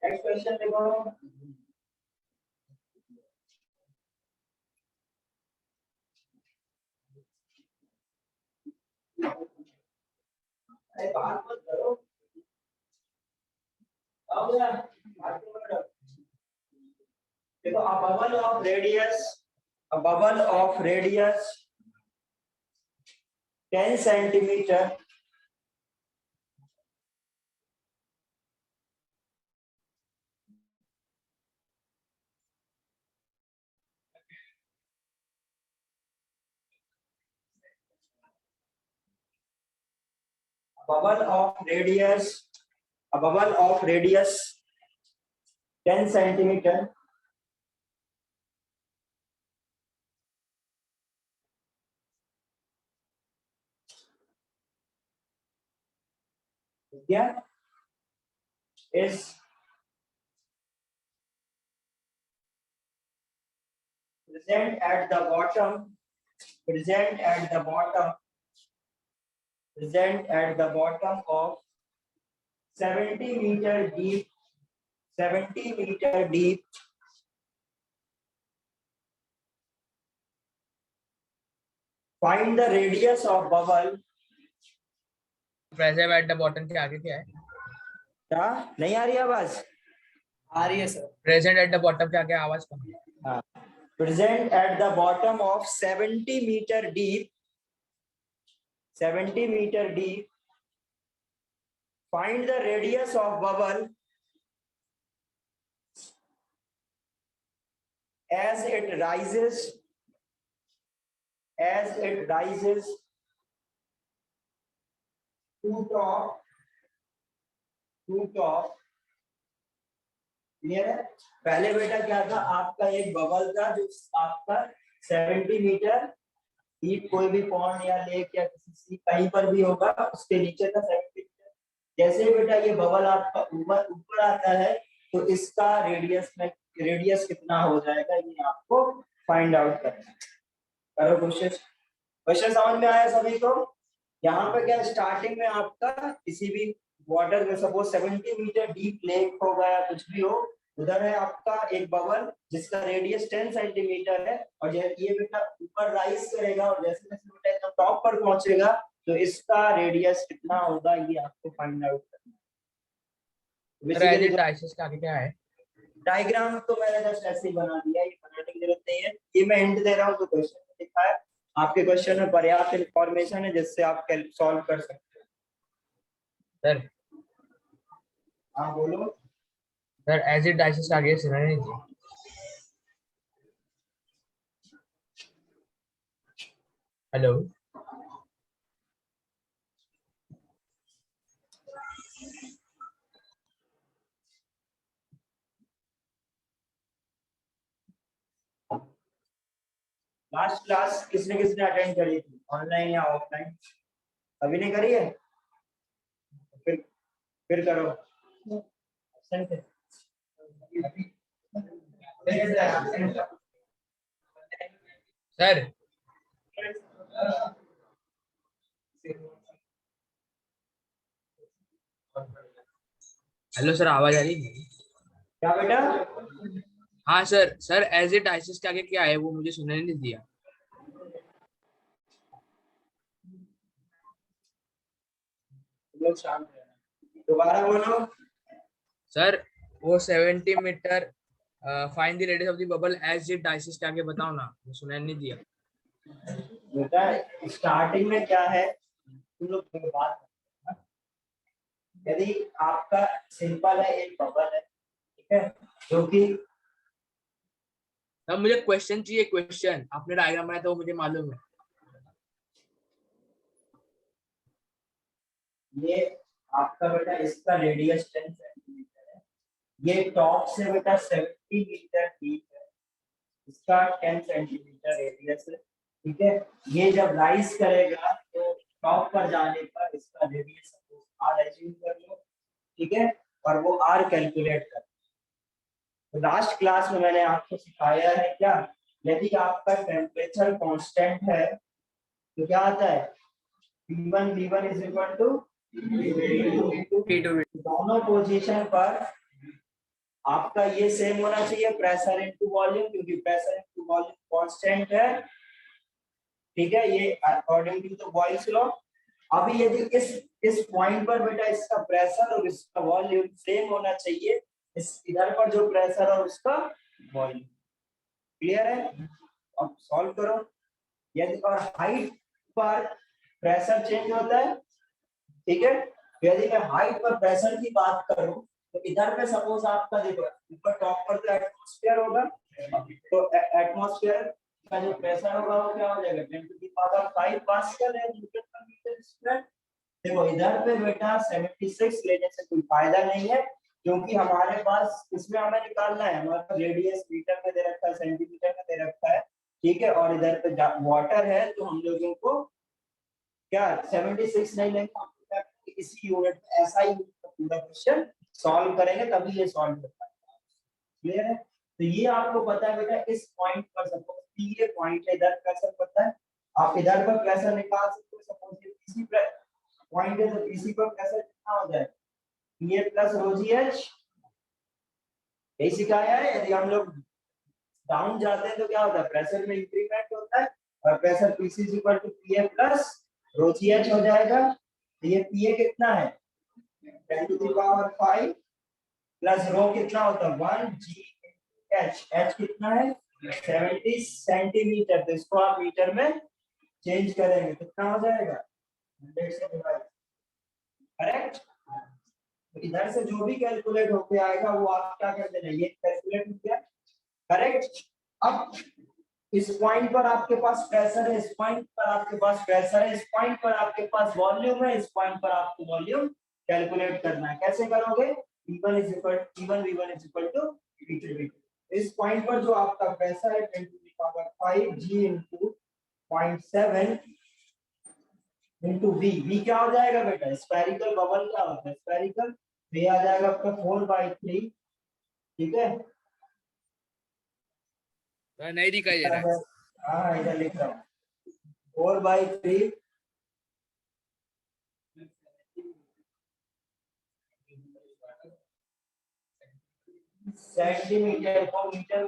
Next question देखो। अरे बात मत करो। देखो a bubble of radius 10 centimeter a bubble of radius 10 centimeter yeah is present at the bottom of 70 meter deep find the radius of bubble present at the bottom के आगे क्या है? क्या नहीं आ रही आवाज? आ रही है sir. Present at the bottom के आगे आवाज कम है। हाँ, present at the bottom of 70 meter deep find the radius of bubble as it rises to top clear है? पहले बेटा क्या था, आपका एक बबल था जो आपका 70 मीटर डीप, कोई भी पॉन्ड या लेक या किसी कहीं पर भी होगा, उसके नीचे का 70 मीटर। जैसे ही बेटा ये बबल आपका ऊपर आता है तो इसका रेडियस कितना हो जाएगा, ये आपको फाइंड आउट करना है। करो क्वेश्चन समझ में आया सभी को? यहाँ पे क्या स्टार्टिंग में आपका किसी भी वाटर में सपोज 70 मीटर डीप लेक होगा या कुछ भी हो, उधर है आपका एक बबल जिसका रेडियस 10 सेंटीमीटर है, और ये बेटा ऊपर राइज करेगा और जैसे जैसे बेटा एकदम टॉप पर पहुंचेगा तो इसका रेडियस कितना होगा, ये आपको फाइंड आउट करना है। डायसिस का आगे क्या है? डायग्राम तो मैंने जस्ट ऐसे ही बना दिया, ये बनाने की जरूरत नहीं है, ये मैं हिंट दे रहा हूँ तो क्वेश्चन में लिखा है। आपके क्वेश्चन में पर्याप्त इंफॉर्मेशन है जिससे आप सॉल्व कर सकते हो। सर हाँ बोलो सर, एज इट डायसिस का आगे सिनोनिम जी। हेलो लास्ट क्लास किसने किसने अटेंड करी थी, ऑनलाइन या ऑफलाइन? अभी नहीं करी है? फिर करो। सर, हेलो सर, आवाज आ रही है क्या बेटा? हाँ sir. Sir as it rises के आगे क्या है वो मुझे सुनने नहीं दिया। लोग शांत रहना, दोबारा बोलो। सर वो 70 metre find the radius of the bubble as it rises के आगे बताओ ना, वो सुनने नहीं दिया। बेटा स्टार्टिंग में क्या है, तुम लोग बात करना। यदि आपका सिंपल है, एक बबल है, ठीक है, जो कि तब मुझे क्वेश्चन चाहिए, क्वेश्चन। आपने डायग्राम बनाया था वो मुझे मालूम है। ये आपका बेटा इसका रेडियस 10 सेंटीमीटर है, ये टॉप से बेटा 70 मीटर डीप है, इसका 10 सेंटीमीटर रेडियस है, ठीक है। ये जब राइज करेगा तो टॉप पर जाने पर इसका रेडियस आर अचीव कर लो, ठीक है, और वो आर कैलकुलेट कर, लास्ट क्लास में मैंने आपको सिखाया है क्या, यदि आपका टेम्परेचर कांस्टेंट है तो क्या आता है, P1 V1 is equal to P2 दोनों पोजीशन पर आपका ये सेम होना चाहिए, प्रेशर इनटू वॉल्यूम, क्योंकि प्रेशर इनटू वॉल्यूम कांस्टेंट है, ठीक है, ये according to the Boyle's law. अभी यदि इस पॉइंट पर बेटा इसका प्रेशर और इसका वॉल्यूम सेम होना चाहिए, इस इधर पर जो प्रेशर और उसका वॉल्यूम, क्लियर है। अब सॉल्व करो। यदि और हाइट पर प्रेशर चेंज होता है, ठीक है, तो यदि मैं हाइट पर प्रेशर की बात करूं तो इधर पे सपोज आपका देखो ऊपर टॉप पर तो एटमॉस्फेयर होगा, तो एटमॉस्फेयर का जो प्रेशर होगा वो क्या हो जाएगा 10 टू द पावर 5 पास्कल है न्यूटन पर मीटर स्क्वायर। देखो इधर पे बेटा 76 लेने से कोई फायदा नहीं है, क्योंकि हमारे पास इसमें हमें निकालना है, हमारे पास रेडियस मीटर में दे रखा है, सेंटीमीटर में दे रखा है, ठीक है, और इधर पे वाटर है तो हम लोगों को क्या 76 नहीं लेंगे, हम इसी यूनिट में ऐसा ही पूरा क्वेश्चन सॉल्व करेंगे तभी ये सॉल्व कर पाएंगे। क्लियर है। तो ये आपको पता है बेटा, इस पॉइंट पर सपोज ये पॉइंट है, इधर प्रेशर पता है, आप इधर पर प्रेशर निकाल सकते हो, सपोज ये इसी पॉइंट है तो इसी पर प्रेशर कितना हो जाएगा P plus rho G H, यही सिखाया है। यदि हम लोग डाउन जाते हैं तो क्या होता है, प्रेशर में इंक्रीमेंट होता है, और pressure Pc is equal to Pa plus rho G H हो जाएगा। तो ये Pa कितना है 10 to the power 5 plus rho कितना होता है 1 जी एच, एच कितना है 70 सेंटीमीटर, तो इसको आप मीटर में चेंज करेंगे कितना हो जाएगा 100 से डिवाइड, करेक्ट। तो इधर से जो भी कैलकुलेट होके आएगा वो आप क्या कर देना, ये कैलकुलेट हो गया, करेक्ट। अब इस पॉइंट पर आपके पास प्रेशर है, इस पॉइंट पर आपके पास प्रेशर है, इस पॉइंट पर आपके पास वॉल्यूम है, इस पॉइंट पर आपको वॉल्यूम कैलकुलेट करना है। कैसे करोगे, P1 is equal P1 V1 is equal to P2 V2। इस पॉइंट पर जो आपका प्रेशर है 10 to the power 5 G into 0.7 into V क्या हो जाएगा बेटा, स्फेरिकल बबल क्या होता है, स्फेरिकल, ये आ जाएगा आपका 4/3, ठीक है। नहीं दिखाई दे रहा है। हाँ इधर लिख रहा हूँ 4/3 सेंटीमीटर को मीटर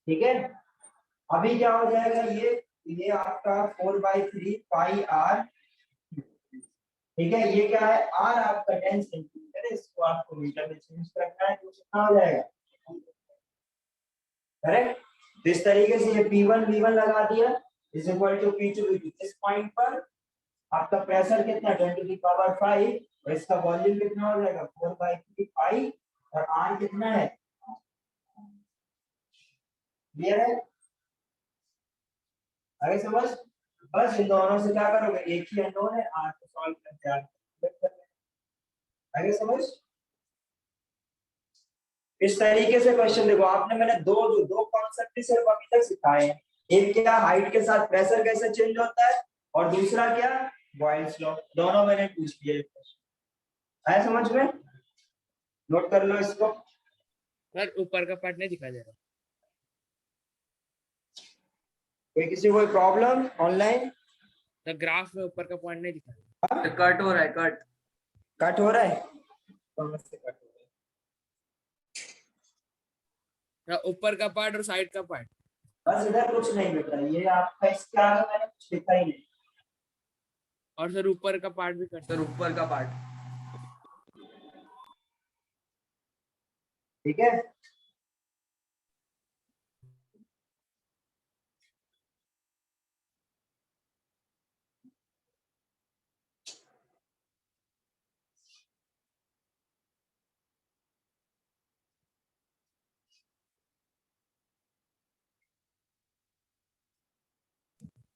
ठीक है। अभी क्या हो जाएगा, ये आपका 4/3 पाई आर, ठीक है, ये क्या है आर आपका 10 सेंटीमीटर है, इसको आपको मीटर में चेंज करना है तो कितना हो जाएगा, करेक्ट। तो इस तरीके से ये P1 V1 लगा दिया is equal to P2 V2। इस पॉइंट पर आपका प्रेशर कितना 10 टू द पावर 5 और इसका वॉल्यूम कितना हो जाएगा 4/3 पाई, और आर कितना है, क्लियर है, आगे समझ। बस इन दोनों से क्या करोगे, एक ही अननोन है, आर को सॉल्व करके आर आगे समझ। इस तरीके से क्वेश्चन देखो, आपने मैंने दो कॉन्सेप्ट ही सिर्फ अभी तक सिखाए हैं, एक क्या हाइट के साथ प्रेशर कैसे चेंज होता है, और दूसरा क्या बॉयल्स लॉ, दोनों मैंने पूछ लिए, आया समझ में, नोट कर लो इसको। सर ऊपर का पार्ट नहीं दिखाई दे रहा। कोई किसी को कोई प्रॉब्लम ऑनलाइन, सर ग्राफ में ऊपर का पॉइंट नहीं दिखा कट हो रहा है, कट हो रहा है, कहाँ से कट हो रहा। ऊपर का पार्ट और साइड का पार्ट। रहा है, बस इधर कुछ नहीं बेटा, ये आपका इसके आगे मैंने कुछ लिखा ही नहीं, और सर ऊपर का पार्ट भी कट। सर ऊपर का पार्ट ठीक है।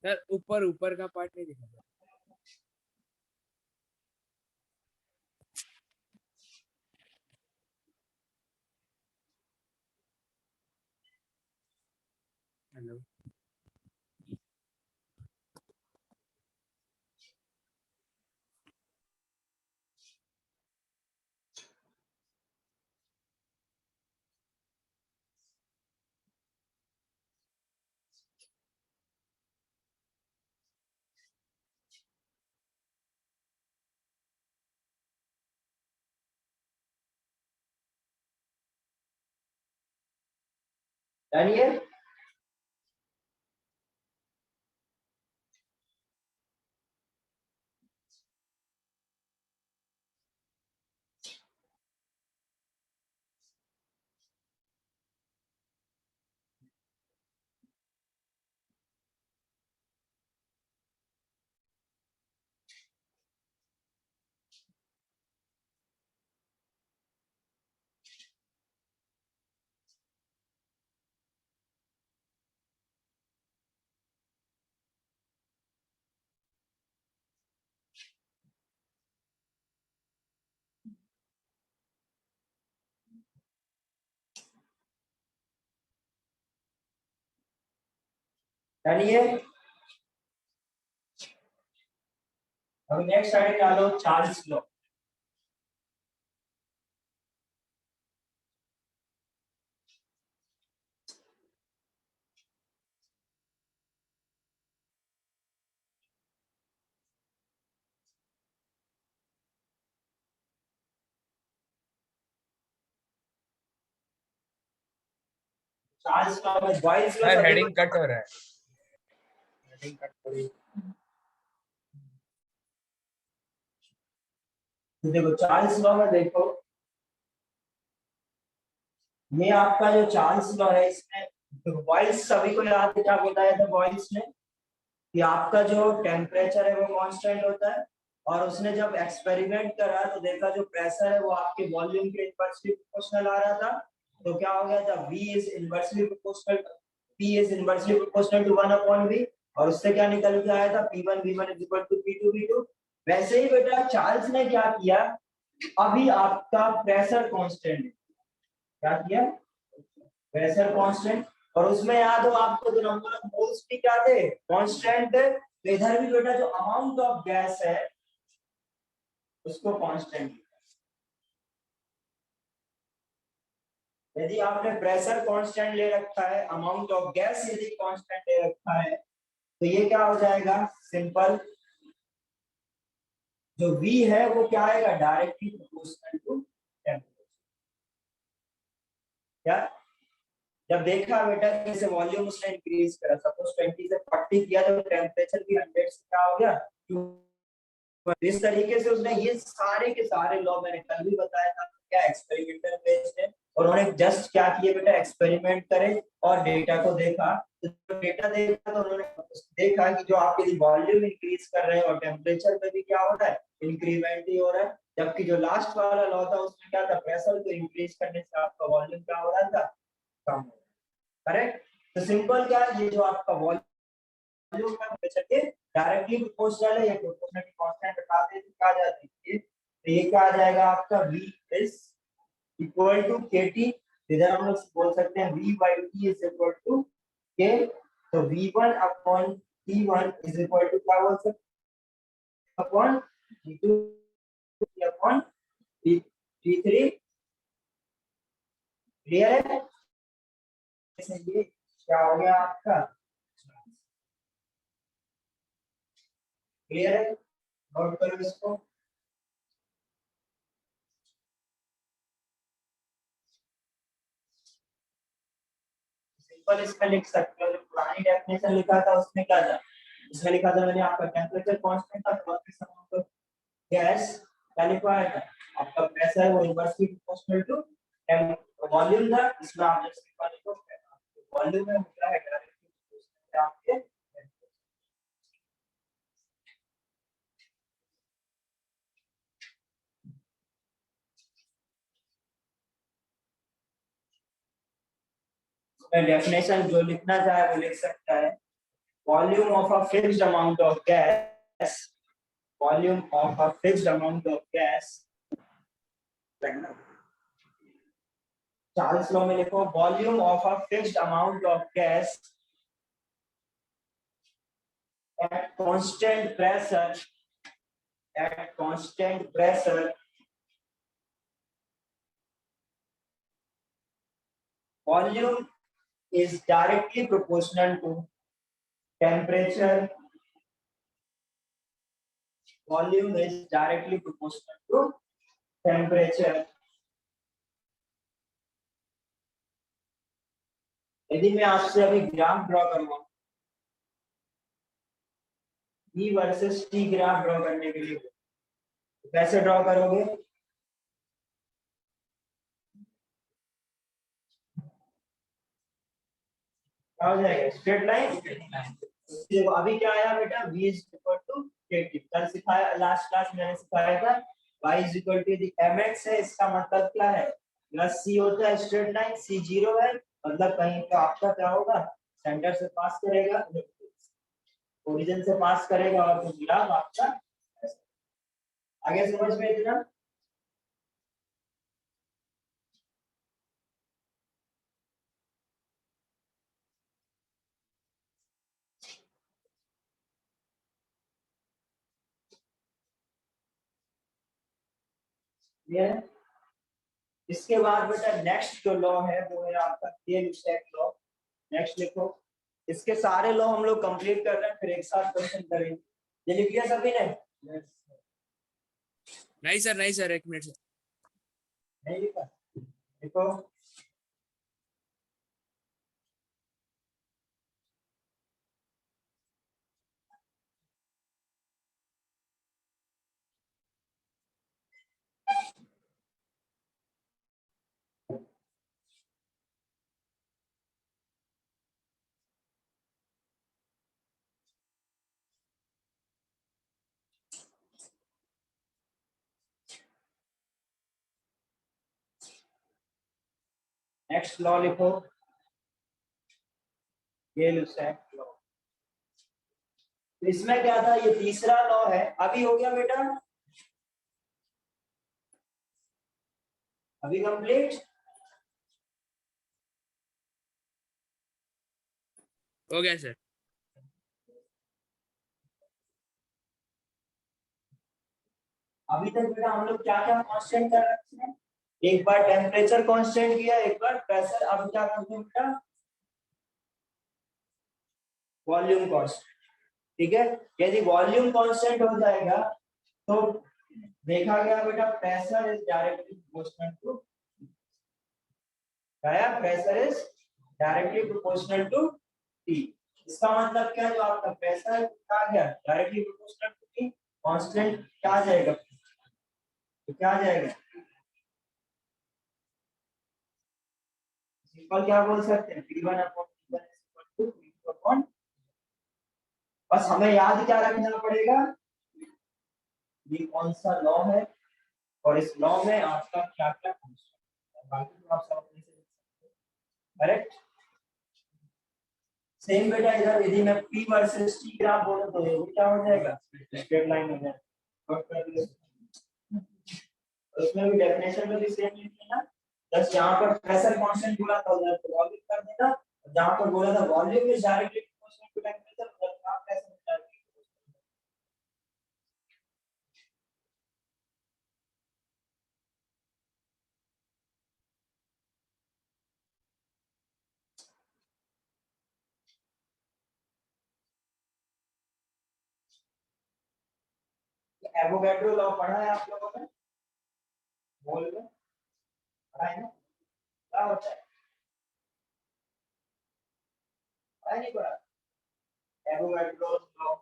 सर ऊपर का पार्ट नहीं दिखा रहा। हेलो। जानिए जानिए अब नेक्स्ट आइडिया डालो चार्ल्स लॉ। चार्ल्स लॉ में बॉयल्स लॉ सर सभी हेडिंग को कट हो रहा है, हेडिंग कट हो रही है। तो देखो चार्ल्स लॉ में देखो ये आपका जो चार्ल्स लॉ है इसमें बॉयल्स सभी को याद है क्या बताया था बॉयल्स ने कि आपका जो टेम्परेचर है वो कांस्टेंट होता है और उसने जब एक्सपेरिमेंट करा तो देखा जो प्रेशर है वो आपके वॉल्यूम के इनवर्सली प्रोपोर्शनल आ रहा था। तो क्या हो गया था V is inversely proportional P is inversely proportional to 1/V और उससे क्या निकल के आया था P1 V1 is equal to P2 V2। वैसे ही बेटा चार्ल्स ने क्या किया अभी आपका प्रेशर कांस्टेंट है क्या किया प्रेशर कांस्टेंट और उसमें याद हो आपको जो नंबर ऑफ मोल्स भी क्या थे कांस्टेंट तो इधर भी बेटा जो अमाउंट ऑफ गैस है उसको कांस्टेंट। यदि आपने प्रेशर कांस्टेंट ले रखा है अमाउंट ऑफ गैस यदि कांस्टेंट ले रखा है तो ये क्या हो जाएगा सिंपल जो V है वो क्या आएगा डायरेक्टली प्रोपोर्शनल टू टेम्परेचर। क्या जब देखा बेटा जैसे वॉल्यूम उसने इंक्रीज करा सपोज 20 से 40 किया तो टेम्परेचर भी 100 से क्या हो गया 2। इस तरीके से उसने ये सारे के सारे लॉ मैंने कल भी बताया था क्या एक्सपेरिमेंटल बेस्ड है और उन्होंने जस्ट क्या किए बेटा एक्सपेरिमेंट करे और डेटा को देखा तो डेटा देखा तो उन्होंने देखा कि जो आप यदि वॉल्यूम इंक्रीज कर रहे हैं और टेम्परेचर में भी क्या हो रहा है इंक्रीमेंट ही हो रहा है जबकि जो लास्ट वाला लॉ था उसमें क्या था प्रेशर को इंक्रीज करने से आपका वॉल्यूम क्या हो रहा था कम। करेक्ट तो सिंपल क्या है ये जो आपका वॉल्यूम का प्रेशर के डायरेक्टली प्रोपोर्शनल है ये प्रोपोर्शनल कांस्टेंट हटा दें तो क्या आ जाता है तो ये क्या आ जाएगा आपका V is equal to KT इधर हम लोग बोल सकते हैं V by T is equal to K तो V1 upon T1 is equal to क्या बोल सकते हैं upon T2 upon T3 clear है ये क्या हो गया आपका क्लियर है नोट करो इसको सिंपल इसमें लिख सकते हो जो पुरानी डेफिनेशन लिखा था उसमें क्या था इसमें लिखा था मैंने आपका टेम्परेचर कांस्टेंट था प्रोसेस अमाउंट ऑफ गैस क्या लिखवाया था आपका प्रेशर वो इनवर्सली प्रोपोर्शनल टू वॉल्यूम था इसमें आप जस्ट लिखवा लिखो वॉल्यूम में क्या है डायरेक्टली प्रोपोर्शनल आपके डेफिनेशन जो लिखना चाहे वो लिख सकता है volume of a fixed amount of gas volume of a fixed amount of gas Charles law में लिखो volume of a fixed amount of gas at constant pressure volume is directly proportional to temperature volume is directly proportional to temperature यदि मैं आपसे अभी graph draw करवाऊं, E versus T graph draw करने के लिए, तो कैसे ड्रॉ करोगे? क्या हो जाएगा? Straight line. देखो अभी क्या आया बेटा, v is equal to kt। कल सिखाया, लास्ट क्लास मैंने सिखाया था y इज इक्वल टू यदि mx है, इसका मतलब क्या है, प्लस c होता है स्ट्रेट लाइन, c 0 है, मतलब कहीं का आपका क्या होगा, सेंटर से पास करेगा, ओरिजिन से पास करेगा, और तो ग्राफ आपका आगे समझ में इतना। ये है। इसके बाद बेटा नेक्स्ट जो लॉ है वो है आपका के-लुसेक लॉ। नेक्स्ट लिखो, इसके सारे लॉ हम लोग कंप्लीट कर रहे हैं, फिर एक साथ क्वेश्चन करेंगे। ये लिख लिया सभी ने? नहीं सर, एक मिनट सर। नहीं लिखा? देखो नेक्स्ट लॉ लिखो, के-लुसेक लॉ। तो इसमें क्या था, ये तीसरा लॉ है, अभी हो गया बेटा, अभी कंप्लीट। हो गया सर। अभी तक बेटा हम लोग क्या क्या कांस्टेंट कर रखे हैं, एक बार टेम्परेचर कांस्टेंट किया, एक बार प्रेशर, अब क्या करते हैं बेटा, वॉल्यूम कांस्टेंट। ठीक है, यदि वॉल्यूम कांस्टेंट हो जाएगा तो देखा गया बेटा pressure is directly proportional to, क्या, pressure is directly proportional to T. इसका मतलब क्या, जो आपका प्रेशर क्या आ गया, directly proportional to T, constant क्या आ जाएगा, तो क्या आ जाएगा, सिंपल क्या बोल सकते हैं, V1 upon V1 is equal to V2 upon, बस हमें याद क्या रखना पड़ेगा, ये कौन सा लॉ है, और इस लॉ में आपका क्या क्या कांस्टेंट है, बाकी तो आप सब अपने से लिख सकते हो। करेक्ट। सेम बेटा इधर यदि मैं P वर्सेस T ग्राफ बोलूं तो ये क्या हो जाएगा, स्ट्रेट लाइन हो जाएगा। नोट कर लिया, उसमें भी डेफिनेशन में भी सेम लिख लेना, बस यहाँ पर प्रेशर कांस्टेंट बोला था उधर तो वॉल्यूम कर देना, जहाँ पर बोला था volume is directly proportional to temperature, उधर का pressure is directly proportional. Avogadro law पढ़ा है आप लोगों ने, मोल में पढ़ा है ना, क्या होता है, पढ़ा नहीं पढ़ा, एवोगैड्रो लॉ,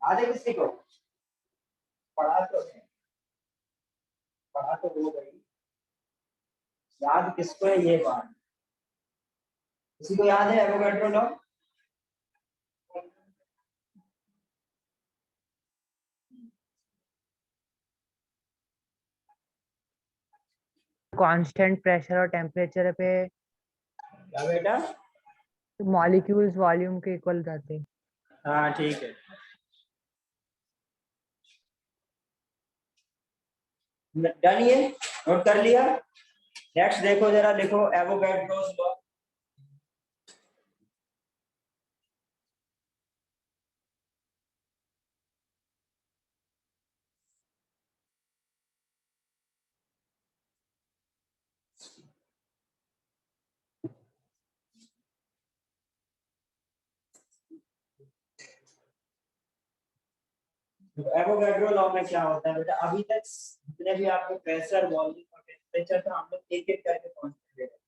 आधे किसी को पढ़ा तो है, पढ़ा तो हो गई, याद किसको है ये बात, किसी को याद है एवोगैड्रो लॉ? कांस्टेंट प्रेशर और टेम्परेचर पे क्या बेटा? मॉलिक्यूल्स वॉल्यूम के इक्वल रहते हैं। हाँ ठीक है, डन, ये नोट कर लिया। नेक्स्ट देखो जरा, लिखो एवोगैड्रोस लॉ। एवोगैड्रो लॉ में क्या होता है बेटा, अभी तक जितने भी आपके प्रेशर, वॉल्यूम और टेम्परेचर था, हम लोग एक एक करके कांस्टेंट ले रहे हैं।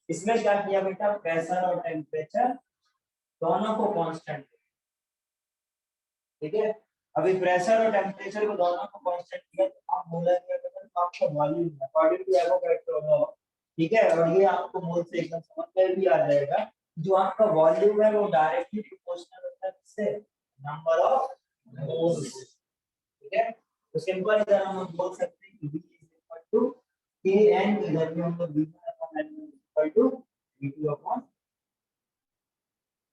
इसमें क्या किया बेटा, प्रेशर और टेम्परेचर दोनों को कांस्टेंट, ठीक है। अभी प्रेशर और टेम्परेचर को दोनों को कांस्टेंट किया तो आप बोला क्या बेटा, तो आपका volume according to Avogadro law, ठीक है। और ये आपको मोल से एकदम समझ में भी आ जाएगा, जो आपका वॉल्यूम है वो डायरेक्टली प्रोपोर्शनल होता है किससे, नंबर ऑफ मोल्स, ठीक है। तो सिंपल इधर हम लोग बोल सकते हैं कि V is equal to Kn, इधर भी हम लोग V1 upon N is equal to V2 upon,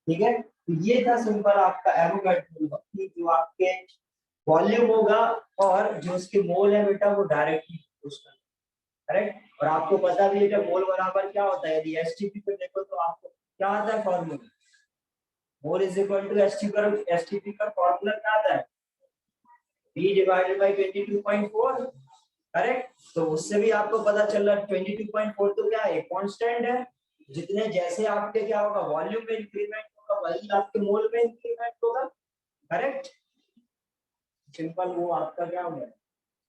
ठीक है। तो ये था सिंपल आपका एवोगैड्रो लॉ कि जो आपके वॉल्यूम होगा और जो उसके मोल है बेटा वो डायरेक्टली प्रोपोर्शनल, करेक्ट। और आपको पता भी है कि मोल बराबर क्या होता है, यदि एसटीपी पे देखो तो आपको क्या आता है formula, mole is equal to STP का फॉर्मूला क्या आता है, V डिवाइडेड बाय 22.4, करेक्ट। तो उससे भी आपको पता चल रहा है 22.4 तो क्या है, कांस्टेंट है। जितने जैसे आपके क्या होगा, वॉल्यूम में इंक्रीमेंट होगा वही आपके मोल में इंक्रीमेंट होगा, करेक्ट। सिंपल वो आपका क्या होगा।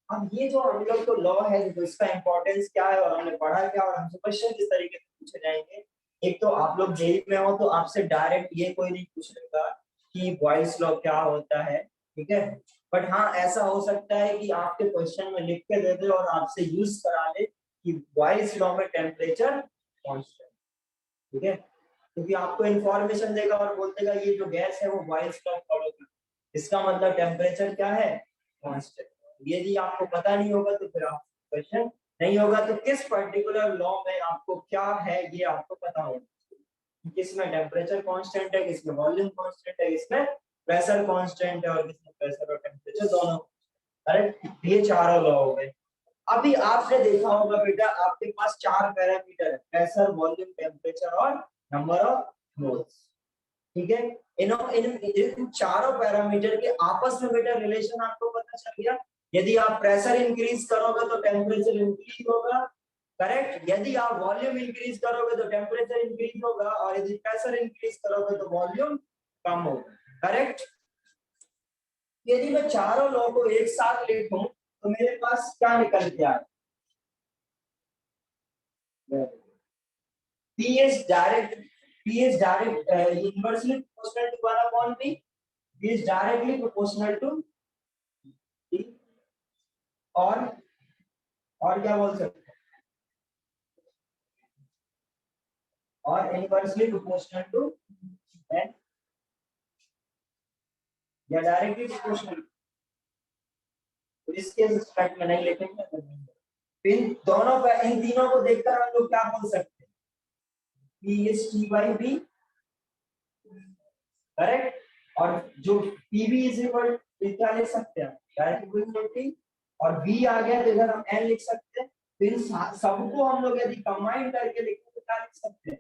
अब ये जो हम लोग को लॉ है तो इसका इंपॉर्टेंस क्या है और हमने पढ़ा क्या, और हमसे क्वेश्चन किस तरीके से पूछे जाएंगे। एक तो आप लोग जेई में हो तो आपसे डायरेक्ट ये कोई नहीं पूछेगा कि बॉयल्स लॉ क्या होता है, ठीक है। बट हाँ ऐसा हो सकता है कि आपके क्वेश्चन में लिख के दे दे और आपसे यूज करा ले कि बॉयल्स लॉ में टेम्परेचर कांस्टेंट, ठीक है। क्योंकि आपको इंफॉर्मेशन देगा और बोल देगा ये जो गैस है वो बॉयल्स लॉ फॉलो करता है, इसका मतलब टेम्परेचर क्या है, कांस्टेंट। यदि आपको पता नहीं होगा तो फिर आप क्वेश्चन नहीं होगा, तो किस पर्टिकुलर लॉ में आपको क्या है ये आपको पता होगा, किसमें टेम्परेचर कांस्टेंट है, किसमें वॉल्यूम कांस्टेंट है, किसमें प्रेशर कांस्टेंट है और किसमें प्रेशर और टेम्परेचर दोनों, करेक्ट। ये चारों लॉ हो गए। अभी आपने देखा होगा बेटा आपके पास चार पैरामीटर है, प्रेशर, वॉल्यूम, टेम्परेचर और नंबर ऑफ मोल्स, ठीक है। इन चारों पैरामीटर के आपस में बेटा रिलेशन आपको पता चल गया। यदि आप प्रेशर इंक्रीज करोगे तो टेम्परेचर इंक्रीज होगा, करेक्ट। यदि आप वॉल्यूम इंक्रीज करोगे तो टेम्परेचर इंक्रीज होगा, और यदि प्रेशर इंक्रीज करोगे तो वॉल्यूम कम होगा, करेक्ट। यदि मैं चारों लॉ को एक साथ लिखूं तो मेरे पास क्या निकल के आए, P is direct, inversely proportional to 1 upon P. P is directly proportional to P. और क्या बोल सकते हैं, और इनवर्सली प्रोपोर्शनल टू n या डायरेक्टली प्रोपोर्शनल, तो इसके रिस्पेक्ट में नहीं लिखेंगे। इन दोनों पर, इन तीनों को देखकर हम लोग क्या बोल सकते हैं, P is T by B, correct. और जो PV is equal क्या लिख सकते हैं डायरेक्टली, और V आ गया तो इधर हम N लिख सकते हैं। फिर सबको हम लोग यदि कंबाइन करके लिखें तो क्या लिख सकते हैं,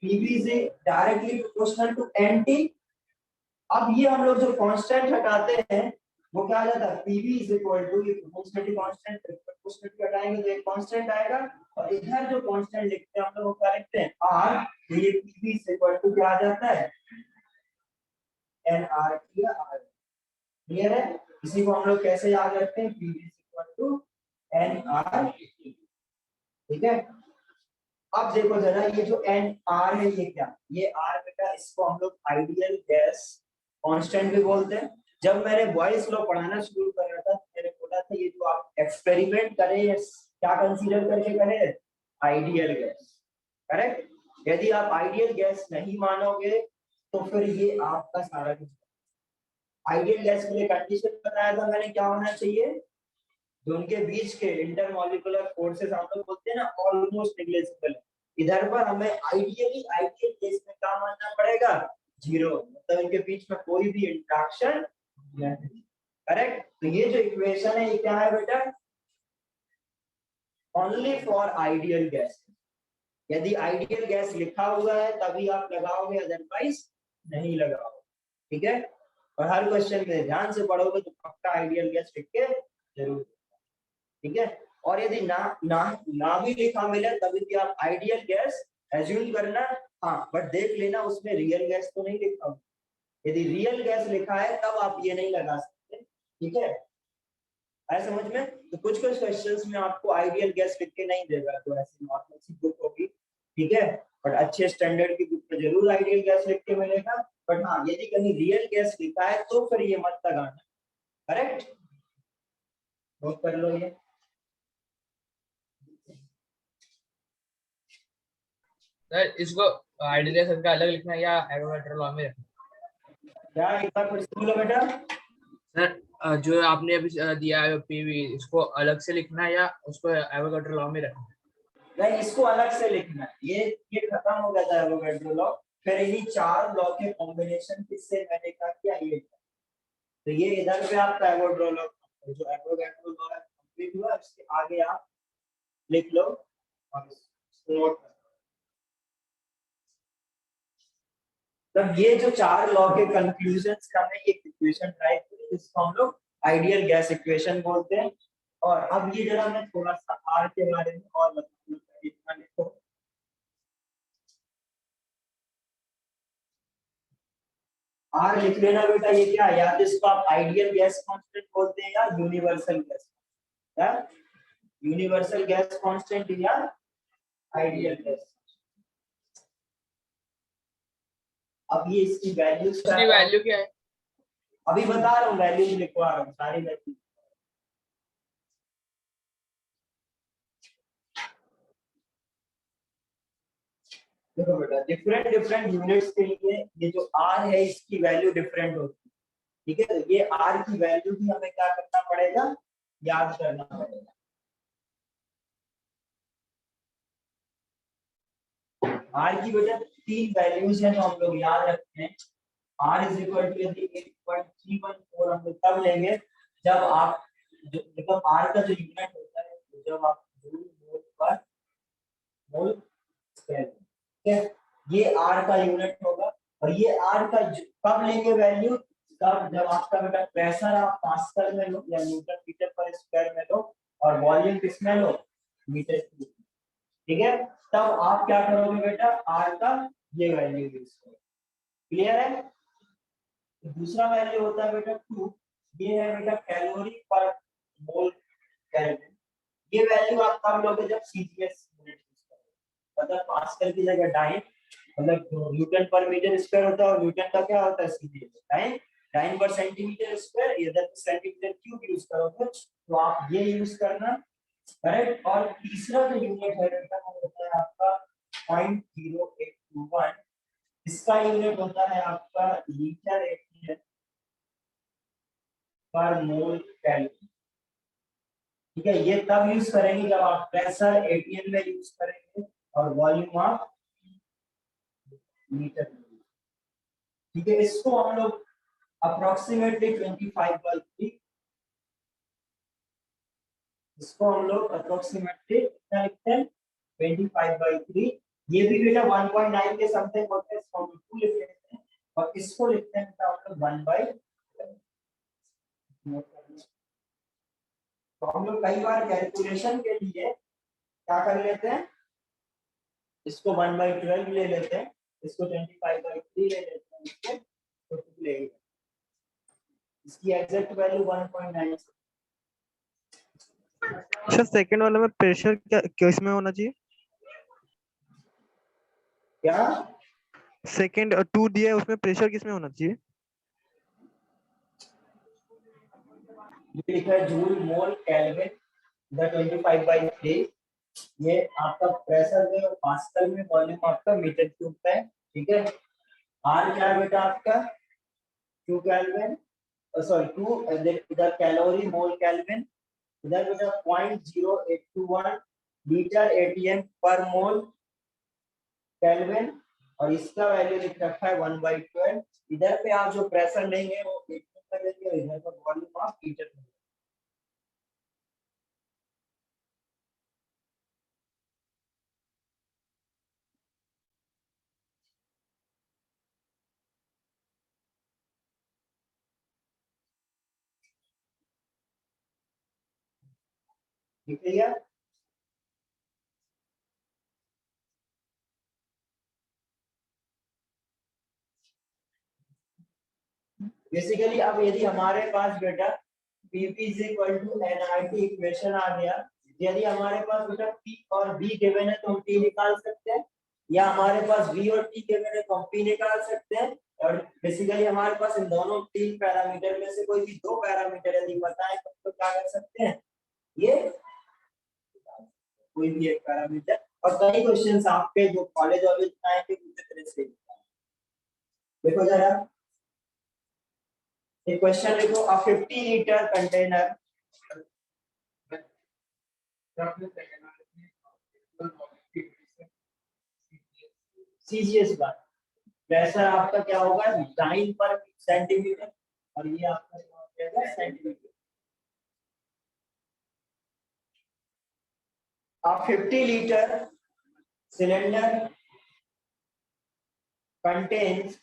PV is directly proportional to NT। अब ये हम लोग जो कांस्टेंट हटाते हैं वो क्या आ जाता है, PV is equal to, ये प्रोपोर्शनलिटी कांस्टेंट, प्रोपोर्शनलिटी हटाएंगे तो एक कांस्टेंट आएगा, और इधर जो कांस्टेंट लिखते हैं हम लोग वो क्या लिखते हैं, R। तो ये PV is equal to क्या आ जाता है, NRT R, क्लियर है। इसी को हम लोग कैसे याद रखते हैं, PV is equal to NRT, ठीक है। अब देखो जरा ये जो NR है ये क्या, ये R बेटा इसको हम लोग आइडियल गैस कांस्टेंट भी बोलते हैं। जब मैंने बॉयल्स लॉ पढ़ाना शुरू कर रहा था मैंने बोला था ये जो आप एक्सपेरिमेंट करें क्या कंसीडर करके करें, आइडियल गैस, करेक्ट। यदि आप आइडियल गैस नहीं मानोगे तो फिर ये आपका सारा कुछ, आइडियल गैस के लिए कंडीशन बताया था मैंने क्या होना चाहिए, जो उनके बीच के इंटरमॉलिक्यूलर फोर्सेस हम लोग बोलते हैं ना ऑलमोस्ट नेग्लिजिबल, इधर पर हमें आइडियल केस में क्या मानना पड़ेगा, जीरो, मतलब इनके बीच में कोई भी इंटरेक्शन नहीं, करेक्ट। तो ये जो इक्वेशन है ये क्या है बेटा, ओनली फॉर आइडियल गैस। यदि आइडियल गैस लिखा हुआ है तभी आप लगाओगे, अदरवाइज नहीं लगाओगे, ठीक है। और हर क्वेश्चन में ध्यान से पढ़ोगे तो पक्का आइडियल गैस लिख के जरूर, ठीक है। और यदि ना भी लिखा मिले तभी भी आप आइडियल गैस एज्यूम करना, हाँ बट देख लेना उसमें रियल गैस तो नहीं लिखा हो, यदि रियल गैस लिखा है तब आप ये नहीं लगा सकते, ठीक है। आया समझ में? तो कुछ कुछ क्वेश्चंस में आपको आइडियल गैस लिख के नहीं देगा, तो ऐसी नॉर्मल सी बुक होगी, ठीक है, बट अच्छे स्टैंडर्ड की बुक में जरूर आइडियल गैस लिख के मिलेगा। बट हाँ, यदि कहीं रियल गैस लिखा है तो फिर ये मत लगाना, करेक्ट? नोट कर लो ये। सर इसको आइडियल गैस का अलग लिखना है या एवोगैड्रो लॉ में रखना क्या एक बार फिर से बोलो बेटा। है? सर जो आपने अभी दिया है पीवी, इसको अलग से लिखना है या उसको एवोगैड्रो लॉ में रखना है? नहीं, इसको अलग से लिखना है। ये खत्म हो गया था एवोगैड्रो लॉ, फिर इन्हीं चार लॉ के कॉम्बिनेशन किससे मैंने क्या किया, ये तो ये इधर पे आपका एवोगैड्रो लॉ, जो एवोगैड्रो लॉ है कंप्लीट हुआ, इसके आगे आप लिख लो और इसको नोट कर लो। तब ये जो चार लॉ के कंक्लूजन्स का मैं एक इक्वेशन टाइप करी, जिसको हम लोग आइडियल गैस इक्वेशन बोलते हैं। और अब ये जरा मैं थोड़ा सा आर के बारे में और बताऊंगा, इतना लिखो। आर लिख लेना बेटा, ये क्या है, या तो इसको आप आइडियल गैस कांस्टेंट बोलते हैं या यूनिवर्सल गैस, या यूनिवर्सल गैस कांस्टेंट या आइडियल गैस। अब ये इसकी वैल्यूज क्या इसकी है, वैल्यू क्या है? अभी बता रहा हूँ, वैल्यूज लिखवा रहा हूँ सारी वैल्यूज। देखो बेटा, डिफरेंट डिफरेंट यूनिट्स के लिए ये जो आर है इसकी वैल्यू डिफरेंट होती है, ठीक है? तो ये आर की वैल्यू भी हमें क्या करना पड़ेगा, याद करना पड़ेगा। आर की बेटा तीन वैल्यूज हैं जो हम लोग याद रखते हैं। आर इज इक्वल टू यदि 8.314 हम लोग तब लेंगे जब आप मतलब आर का जो यूनिट होता है, तो जब आप जूल मोल पर मोल स्क्वायर, ठीक है, ये आर का यूनिट होगा। और ये आर का कब लेंगे वैल्यू, तब जब आपका बेटा प्रेशर आप पास्कल में लो या न्यूटन मीटर पर स्क्वायर में लो और वॉल्यूम किसमें लो, मीटर क्यूब, ठीक है? तब आप क्या करोगे बेटा, आर का ये वैल्यू यूज करोगे। क्लियर है? तो दूसरा वैल्यू होता है बेटा 2, ये है बेटा कैलोरी पर मोल केल्विन। ये वैल्यू आप तब लोगे जब सीजीएस यूनिट यूज करोगे, मतलब पास्कल की जगह डाइन, मतलब न्यूटन पर मीटर स्क्वायर होता है और न्यूटन का क्या होता है, सीजीएस डाइन, डाइन पर सेंटीमीटर स्क्वायर, इधर सेंटीमीटर क्यूब यूज करोगे, तो आप ये यूज करना, करेक्ट? और तीसरा जो यूनिट है बेटा वो होता है आपका 0.0821, इसका यूनिट होता है आपका लीटर एटीएन पर मोल केल्विन, ठीक है? ये तब यूज करेंगे जब आप प्रेशर एटीएन में यूज करेंगे और वॉल्यूम आप लीटर में, ठीक है? इसको हम लोग अप्रोक्सीमेटली 25/3, इसको हम लोग अप्रोक्सीमेटली कितना लिखते हैं, 25/3। ये भी बेटा 1.9 के समथिंग होते हैं, इसको हम लोग 2 लिख लेते हैं और इसको लिखते हैं बेटा हम लोग 1/7। तो हम लोग कई बार कैलकुलेशन के लिए क्या कर लेते हैं, इसको 1/12 ले लेते हैं, इसको 25/3 ले लेते हैं, इसको तो 2 ले लेते हैं। इसकी एग्जैक्ट वैल्यू 1.9। अच्छा, सेकंड वाले में प्रेशर क्या किस में होना चाहिए? क्या सेकंड 2 दिया है, उसमें प्रेशर किस में होना चाहिए? ये लिखा है जूल मोल केल्विन, इधर 25/3, ये आपका प्रेशर में और पास्कल में, वॉल्यूम आपका मीटर क्यूब पे है, ठीक है? आर क्या है बेटा आपका 2 केल्विन, सॉरी 2, इधर कैलोरी मोल केल्विन, इधर बेटा 0.0821 लीटर एटीएम पर मोल केल्विन, और इसका वैल्यू लिख रखा है 1/12। इधर पे आप जो प्रेशर लेंगे वो एटीएम का लेंगे और इधर पर वॉल्यूम आप लीटर में, ठीक है यार? बेसिकली अब यदि हमारे पास बेटा Pp is equal to NRT equation आ गया। यदि हमारे पास बेटा P और B गिवन है तो हम P निकाल सकते हैं, या हमारे पास V और T गिवन है तो हम P निकाल सकते हैं। और बेसिकली हमारे पास इन दोनों तीन पैरामीटर में से कोई भी दो पैरामीटर यदि पता है तो क्या कर सकते हैं, ये कोई भी एक पैरामीटर। और कई क्वेश्चंस आपके जो कॉलेज वाले आएंगे उसी तरह से देखो जरा, एक क्वेश्चन देखो, अ 50 लीटर कंटेनर सीजीएस बार प्रेशर आपका क्या होगा 9 पर सेंटीमीटर, और ये आपका क्या हो जाएगा centimetre. A 50 liter cylinder contains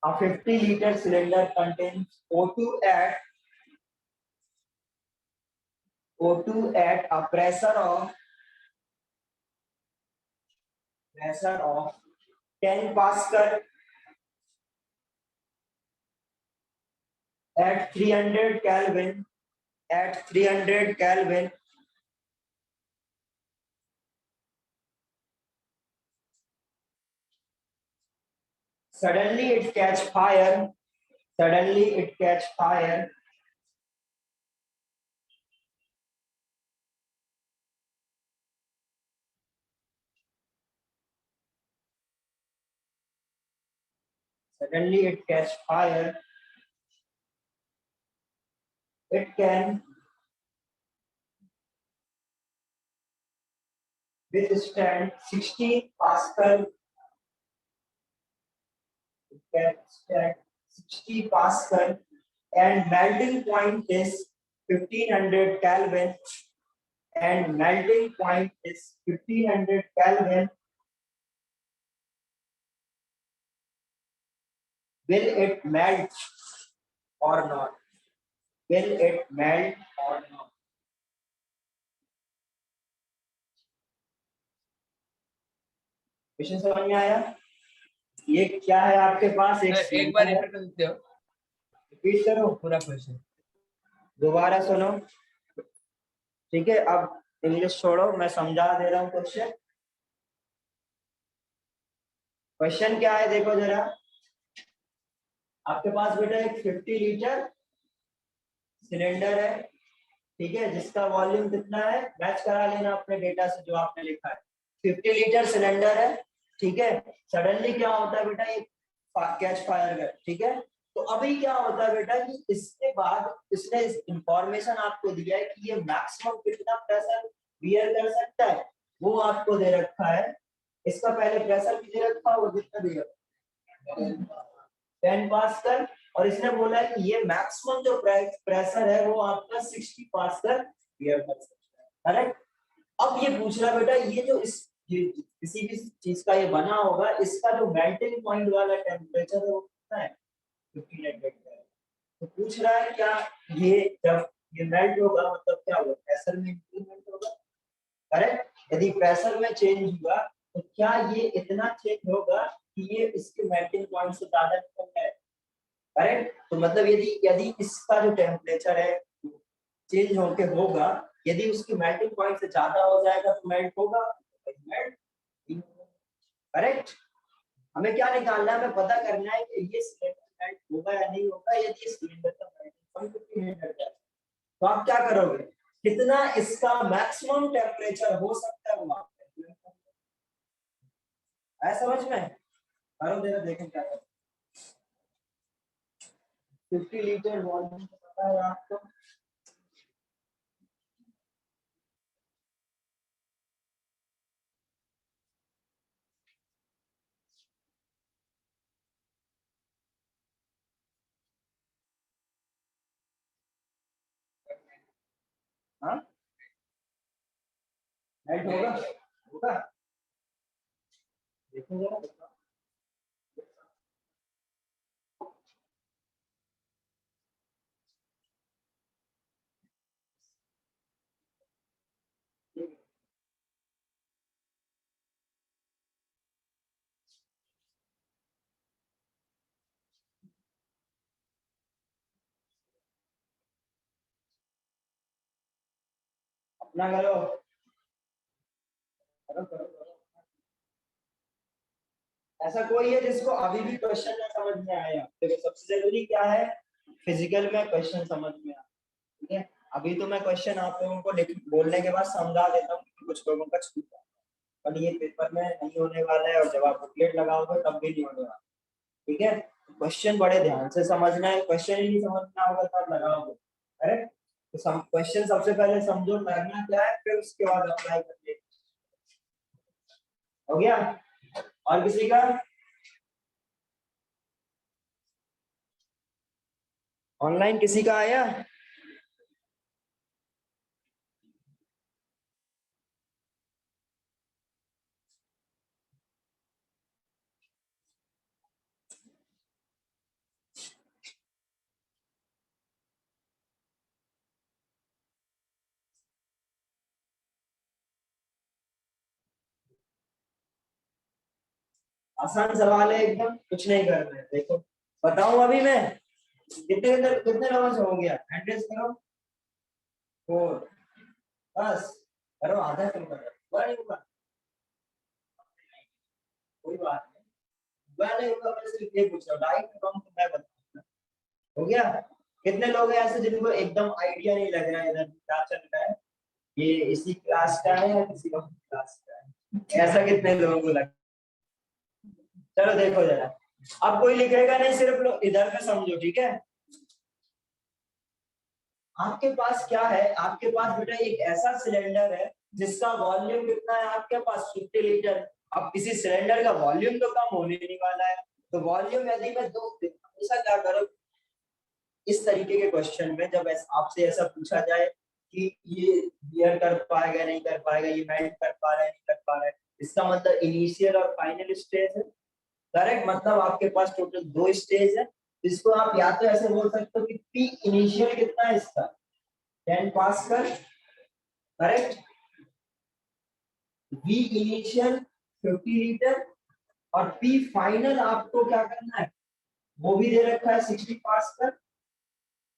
a 50 liter cylinder contains O2 at a pressure of 10 Pascal at 300 Kelvin. Suddenly it catch fire. It can withstand 60 Pascal. And melting point is 1500 Kelvin. Will it melt or not? Question समझ में आया? ये क्या है आपके पास एक sir एक बार repeat कर सकते हो रिपीट करो, पूरा क्वेश्चन? दोबारा सुनो, ठीक है? अब इंग्लिश छोड़ो, मैं समझा दे रहा हूँ क्वेश्चन। क्वेश्चन क्या है देखो जरा, आपके पास बेटा एक 50 लीटर सिलेंडर है, ठीक है, जिसका वॉल्यूम कितना है मैच करा लेना अपने डेटा से जो आपने लिखा है। 50 लीटर सिलेंडर है, ठीक है। सडनली क्या होता है बेटा, ये कैच फायर है, ठीक है। तो अभी क्या होता है बेटा कि इसके बाद इसने इंफॉर्मेशन आपको दिया है कि ये मैक्सिमम कितना प्रेशर बियर कर सकता है, वो आपको दे रखा है। इसका पहले प्रेशर भी दे रखा है, वो कितना दिया 10 पास्कल, और इसने बोला है कि ये मैक्सिमम जो प्रेशर है वो आपका 60 पास्कल बियर कर सकता है, करेक्ट। अब ये पूछ रहा बेटा ये जो किसी भी चीज का ये बना होगा, इसका जो मेल्टिंग पॉइंट वाला टेम्परेचर है वो कितना है 1500। तो पूछ रहा है क्या ये जब ये मेल्ट होगा मतलब क्या होगा, प्रेशर में इंक्रीमेंट होगा, करेक्ट। यदि प्रेशर में चेंज हुआ तो क्या ये इतना चेंज होगा कि ये इसके मेल्टिंग पॉइंट से ज्यादा निकल जाए, करेक्ट। तो मतलब यदि इसका जो टेम्परेचर है चेंज होके होगा, यदि उसकी मेल्टिंग पॉइंट से ज्यादा हो जाएगा तो मेल्ट होगा, करेक्ट। हमें क्या निकालना है, हमें पता करना है कि ये सिलेंडर मेल्ट होगा या नहीं होगा। यदि सिलेंडर का मेल्टिंग पॉइंट 1500 है तो आप क्या करोगे, कितना इसका मैक्सिमम टेम्परेचर हो सकता है वो आप है समझ में। करो देना देखें क्या करते 50 लीटर वॉल्यूम पता है आपको, हाँ मेल्ट होगा देखो जरा। अपना करो करो करो करो। ऐसा कोई है जिसको अभी भी क्वेश्चन ना समझ में आया? देखो सबसे जरूरी क्या है, फिजिकल में क्वेश्चन समझ में आया, ठीक है। अभी तो मैं क्वेश्चन आप लोगों को लिख बोलने के बाद समझा देता हूँ, कुछ लोगों का छूट जाता है, पर ये पेपर में नहीं होने वाला है, और जब आप बुकलेट लगाओगे तब भी नहीं होने वाला, ठीक है। क्वेश्चन बड़े ध्यान से समझना है, क्वेश्चन ही नहीं समझना होगा तो आप लगाओगे, करेक्ट। तो क्वेश्चन सबसे पहले समझो करना क्या है, फिर उसके बाद अप्लाई करके। हो गया? और किसी का ऑनलाइन किसी का आया? आसान सवाल है एकदम, कुछ नहीं करना है। देखो बताऊं अभी मैं कितने कितने कितने लोगों से हो गया, एड्रेस करो 4 बस, करो आधा कम करो, हुआ नहीं हुआ? कोई बात नहीं, हुआ नहीं हुआ, मैं सिर्फ ये पूछ रहा हूँ, राइट रॉन्ग तो मैं बताऊंगा। हो गया? कितने लोग हैं ऐसे जिनको एकदम आइडिया नहीं लग रहा है इधर क्या चल रहा है, ये इसी क्लास का है या किसी और क्लास का है? ऐसा कितने लोगों को लग? चलो देखो जरा, अब कोई लिखेगा नहीं, सिर्फ लोग इधर पे समझो, ठीक है। आपके पास क्या है, आपके पास बेटा एक ऐसा सिलेंडर है जिसका वॉल्यूम कितना है आपके पास, 50 लीटर। अब किसी सिलेंडर का वॉल्यूम तो कम होने नहीं वाला है, तो वॉल्यूम यदि मैं दो, हमेशा क्या करो इस तरीके के क्वेश्चन में, जब आपसे ऐसा पूछा जाए कि ये बियर कर पाएगा नहीं कर पाएगा, ये मेल्ट कर पा रहा है नहीं कर पा रहा है, इसका मतलब इनिशियल और फाइनल स्टेज है, करेक्ट। मतलब आपके पास टोटल 2 स्टेज है, इसको आप या तो ऐसे बोल सकते हो कि पी इनिशियल कितना है इसका 10 pascal, correct. V initial 50 litre, और पी फाइनल आपको क्या करना है, वो भी दे रखा है 60 पास्कल,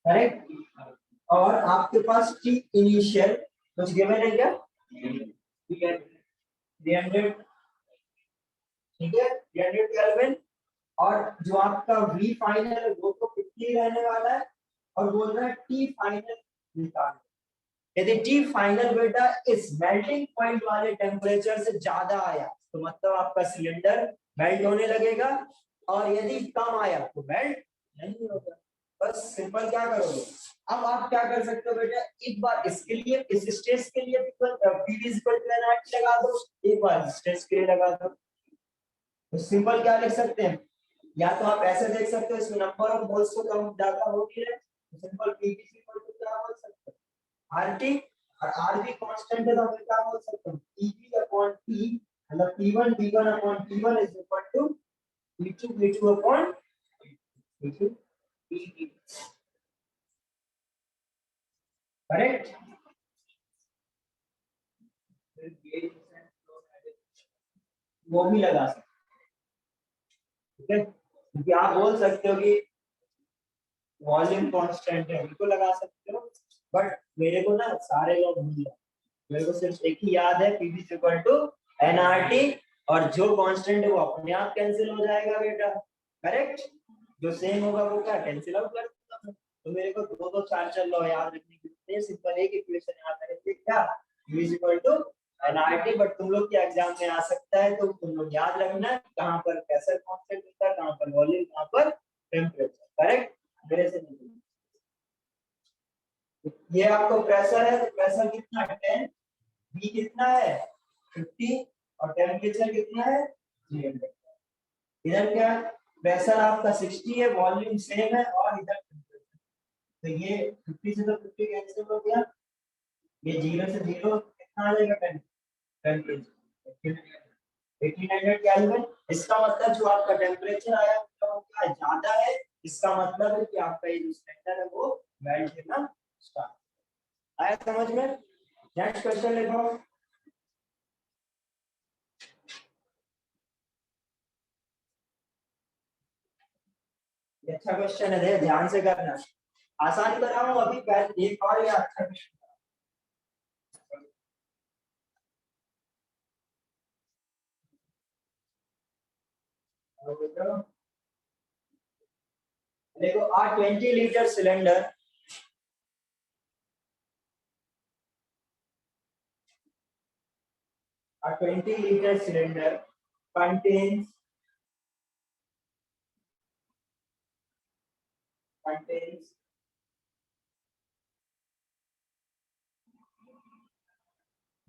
करेक्ट। और आपके पास टी इनिशियल कुछ गिवन है क्या? 300, ठीक है, 300 केल्विन। और जो आपका वी फाइनल है वो तो 50 रहने वाला है, और बोल रहा है टी फाइनल निकालना। यदि टी फाइनल बेटा इस मेल्टिंग पॉइंट वाले टेम्परेचर से ज्यादा आया तो मतलब आपका सिलेंडर मेल्ट होने लगेगा, और यदि कम आया तो मेल्ट नहीं होगा। बस सिंपल क्या करोगे, अब आप क्या कर सकते हो बेटा, एक बार इसके लिए इस स्टेज के लिए पीवी इक्वल टू एनआरटी लगा दो, एक बार स्टेज के लिए लगा दो, तो सिंपल क्या लिख सकते हैं, या तो आप ऐसे देख सकते हो इसमें नंबर ऑफ मोल्स को कम ज्यादा हो गया है, तो सिंपल पीवी इक्वल टू क्या बोल सकते हैं, आरटी, और आर भी कांस्टेंट है तो मैं क्या बोल सकता हूं, पीवी अपॉन टी, मतलब p1 v1 upon p1 is equal to p2 v2 upon p2 p correct. वो भी लगा सकते, ठीक है, क्योंकि आप बोल सकते हो कि वॉल्यूम कांस्टेंट है, बिल्कुल लगा सकते हो, बट मेरे को ना सारे लोग भूल जाते, मेरे को सिर्फ एक ही याद है, पीवी इक्वल टू एनआरटी, और जो कांस्टेंट है वो अपने आप कैंसिल हो जाएगा बेटा, करेक्ट। जो सेम होगा वो क्या कैंसिल आउट कर दूंगा मैं। तो मेरे को दो दो चार चार लॉ याद रखने की जरूरत नहीं है, सिंपल एक इक्वेशन याद रखेंगे क्या, PV equal to NRT. But तुम लोग के एग्जाम में आ सकता है, तो तुम लोग याद रखना कहां पर प्रेशर कांस्टेंट होता है, कहां पर वॉल्यूम, कहां पर टेंपरेचर, करेक्ट। मेरे से नहीं, ये आपको प्रेशर है तो प्रेशर कितना है 10, बी कितना है 50, और टेम्परेचर कितना है 300। इधर क्या है, प्रेशर आपका 60 है, वॉल्यूम सेम है, और इधर टेम्परेचर, तो ये 50 से तो 50 कैंसिल हो गया, ये 0 से 0 कितना आ जाएगा 10, टेम्परेचर 1800 केल्विन। इसका मतलब जो आपका टेम्परेचर आया वो क्या ज्यादा है, इसका मतलब है कि आपका ये जो सिलेंडर है वो मेल्ट होना स्टार्ट। आया समझ में? नेक्स्ट क्वेश्चन लिखो। ये अच्छा क्वेश्चन है, ध्यान से करना, आसान कर रहा हूं अभी, पहले एक और या अच्छा क्वेश्चन। देखो आ 20 litre cylinder a 20-liter cylinder contains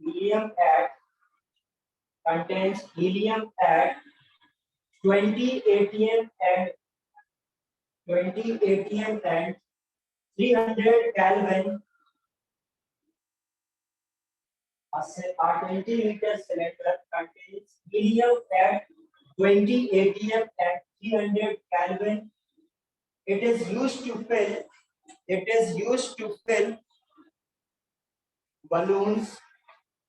helium at contains helium at 20 atm and 300 Kelvin. A 20-liter cylinder contains helium at 20 atm and 300 Kelvin. It is used to fill balloons.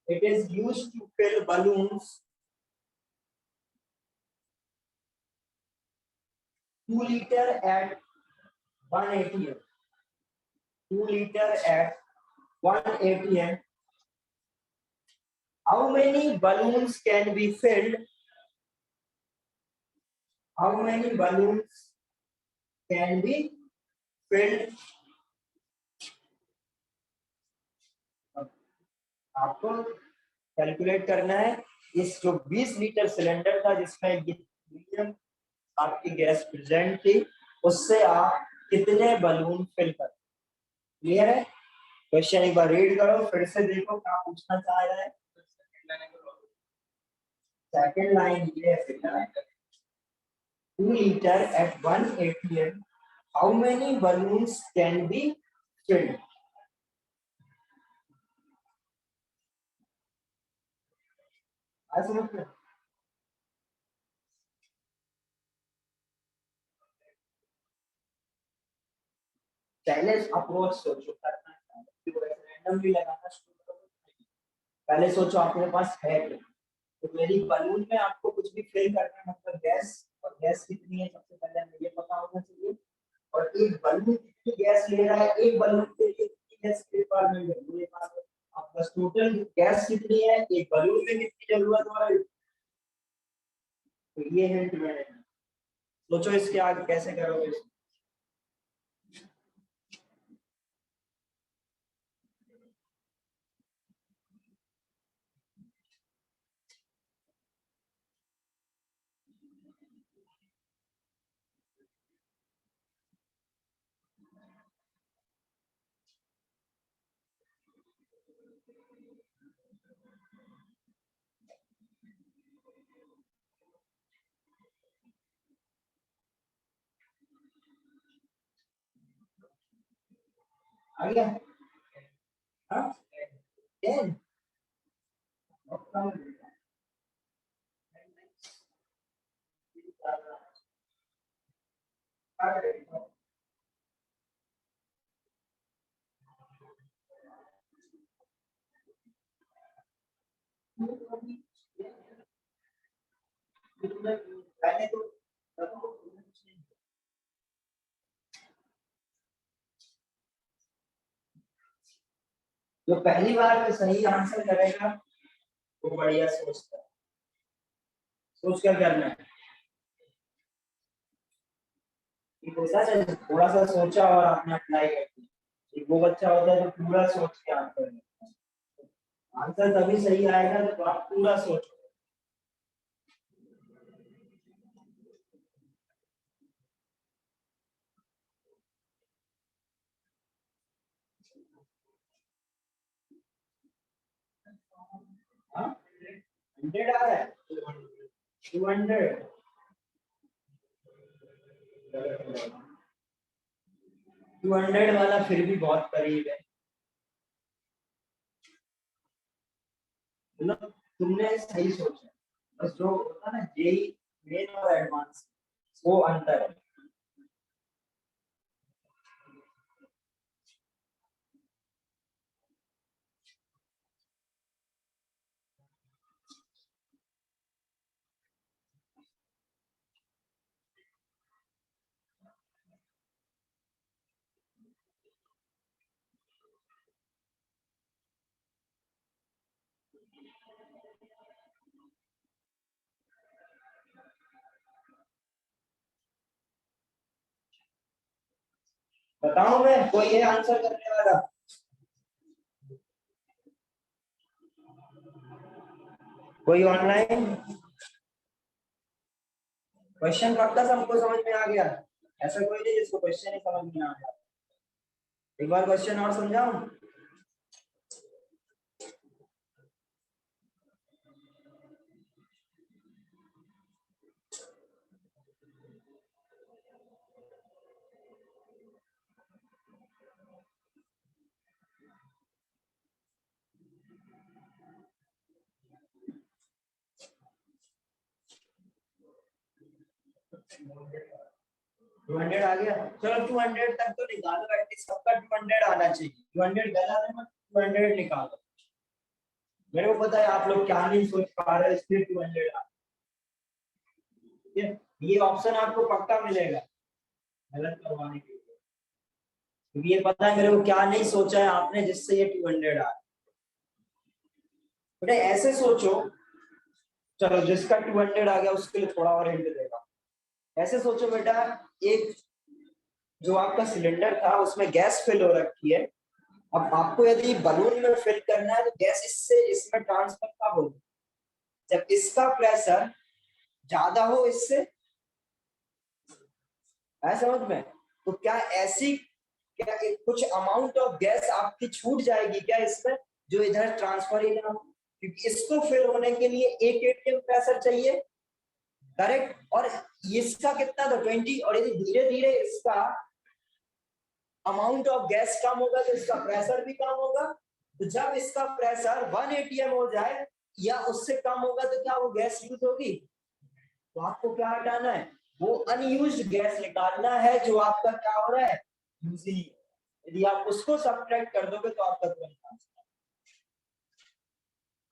It is used to fill balloons 2 liter at 1 atm. 2 liter at 1 atm. How many balloons can be filled? How many balloons can be filled? आपको calculate करना है इस जो 20 litre cylinder था जिसमें helium आपकी gas present थी उससे आप कितने बलून फिल कर क्लियर है क्वेश्चन एक बार रीड करो फिर से देखो क्या पूछना चाह रहा है सेकंड लाइन ये है बेटा 2 liter at 1 atm how many balloons can be filled आज समझ पहले अप्रोच सोचो करना रैंडमली लगाना शुरू करो पहले सोचो आपके पास है क्या तो मेरी बलून में आपको कुछ भी फिल करना है मतलब गैस और गैस कितनी है सबसे पहले हमें ये पता होना चाहिए और एक बलून कितनी गैस ले रहा है एक बलून के लिए कितनी गैस के रिक्वायरमेंट है मेरे पास आपका टोटल गैस कितनी है एक बलून में कितनी जरूरत हो रही है तो ये हिंट मैंने सोचो इसके आगे कैसे करोगे आ गया हाँ 10 पहले तो जो पहली बार में सही आंसर करेगा वो बढ़िया सोचता है सोच कर करना है थोड़ा सा सोचा और आपने अप्लाई कर दिया वो बच्चा होता है जो पूरा सोच के आंसर करता है आंसर तभी सही आएगा जब आप पूरा सोचो हाँ 100 आ रहा है 200 200 वाला फिर भी बहुत करीब है मतलब तुमने सही सोचा बस जो होता है ना जेई मेन और एडवांस वो अंतर है बताऊं मैं, कोई है आंसर करने वाला? कोई ऑनलाइन? क्वेश्चन पक्का सबको समझ में आ गया? ऐसा कोई नहीं जिसको क्वेश्चन ही समझ में ना आया। एक बार क्वेश्चन और समझाऊं? टू हंड्रेड आ गया। चलो 200 तक तो निकालो, एटलीस्ट सबका 200 आना चाहिए। 200 गलत है, मत 200 निकालो। मेरे को पता है आप लोग क्या नहीं सोच पा रहे, इसलिए 200 आ। ठीक है, ये ऑप्शन आपको पक्का मिलेगा गलत करवाने के लिए, क्योंकि ये पता है मेरे को क्या नहीं सोचा है आपने जिससे ये 200 आ। बेटा ऐसे सोचो, चलो जिसका 200 आ गया उसके लिए थोड़ा और हिंट देगा। ऐसे सोचो बेटा, एक जो आपका सिलेंडर था उसमें गैस फिल हो रखी है। अब आपको यदि बलून में फिल करना है तो गैस इससे इसमें ट्रांसफर कब होगी? जब इसका प्रेशर ज्यादा हो इससे, है समझ में? तो क्या ऐसी क्या कुछ अमाउंट ऑफ गैस आपकी छूट जाएगी क्या इसमें, जो इधर ट्रांसफर ही ना हो? क्योंकि इसको फिल होने के लिए एक एटीएम प्रेशर चाहिए, करेक्ट? और इसका कितना था 20, और यदि धीरे धीरे इसका अमाउंट ऑफ गैस कम होगा तो इसका प्रेशर भी कम होगा। तो जब इसका प्रेशर 1 एटीएम हो जाए या उससे कम होगा तो क्या वो गैस यूज होगी? तो आपको क्या हटाना है? वो अनयूज्ड गैस निकालना है जो आपका क्या हो रहा है, यूजिंग। यदि आप उसको सब्ट्रैक्ट कर दोगे तो आपका तुरंत आंसर।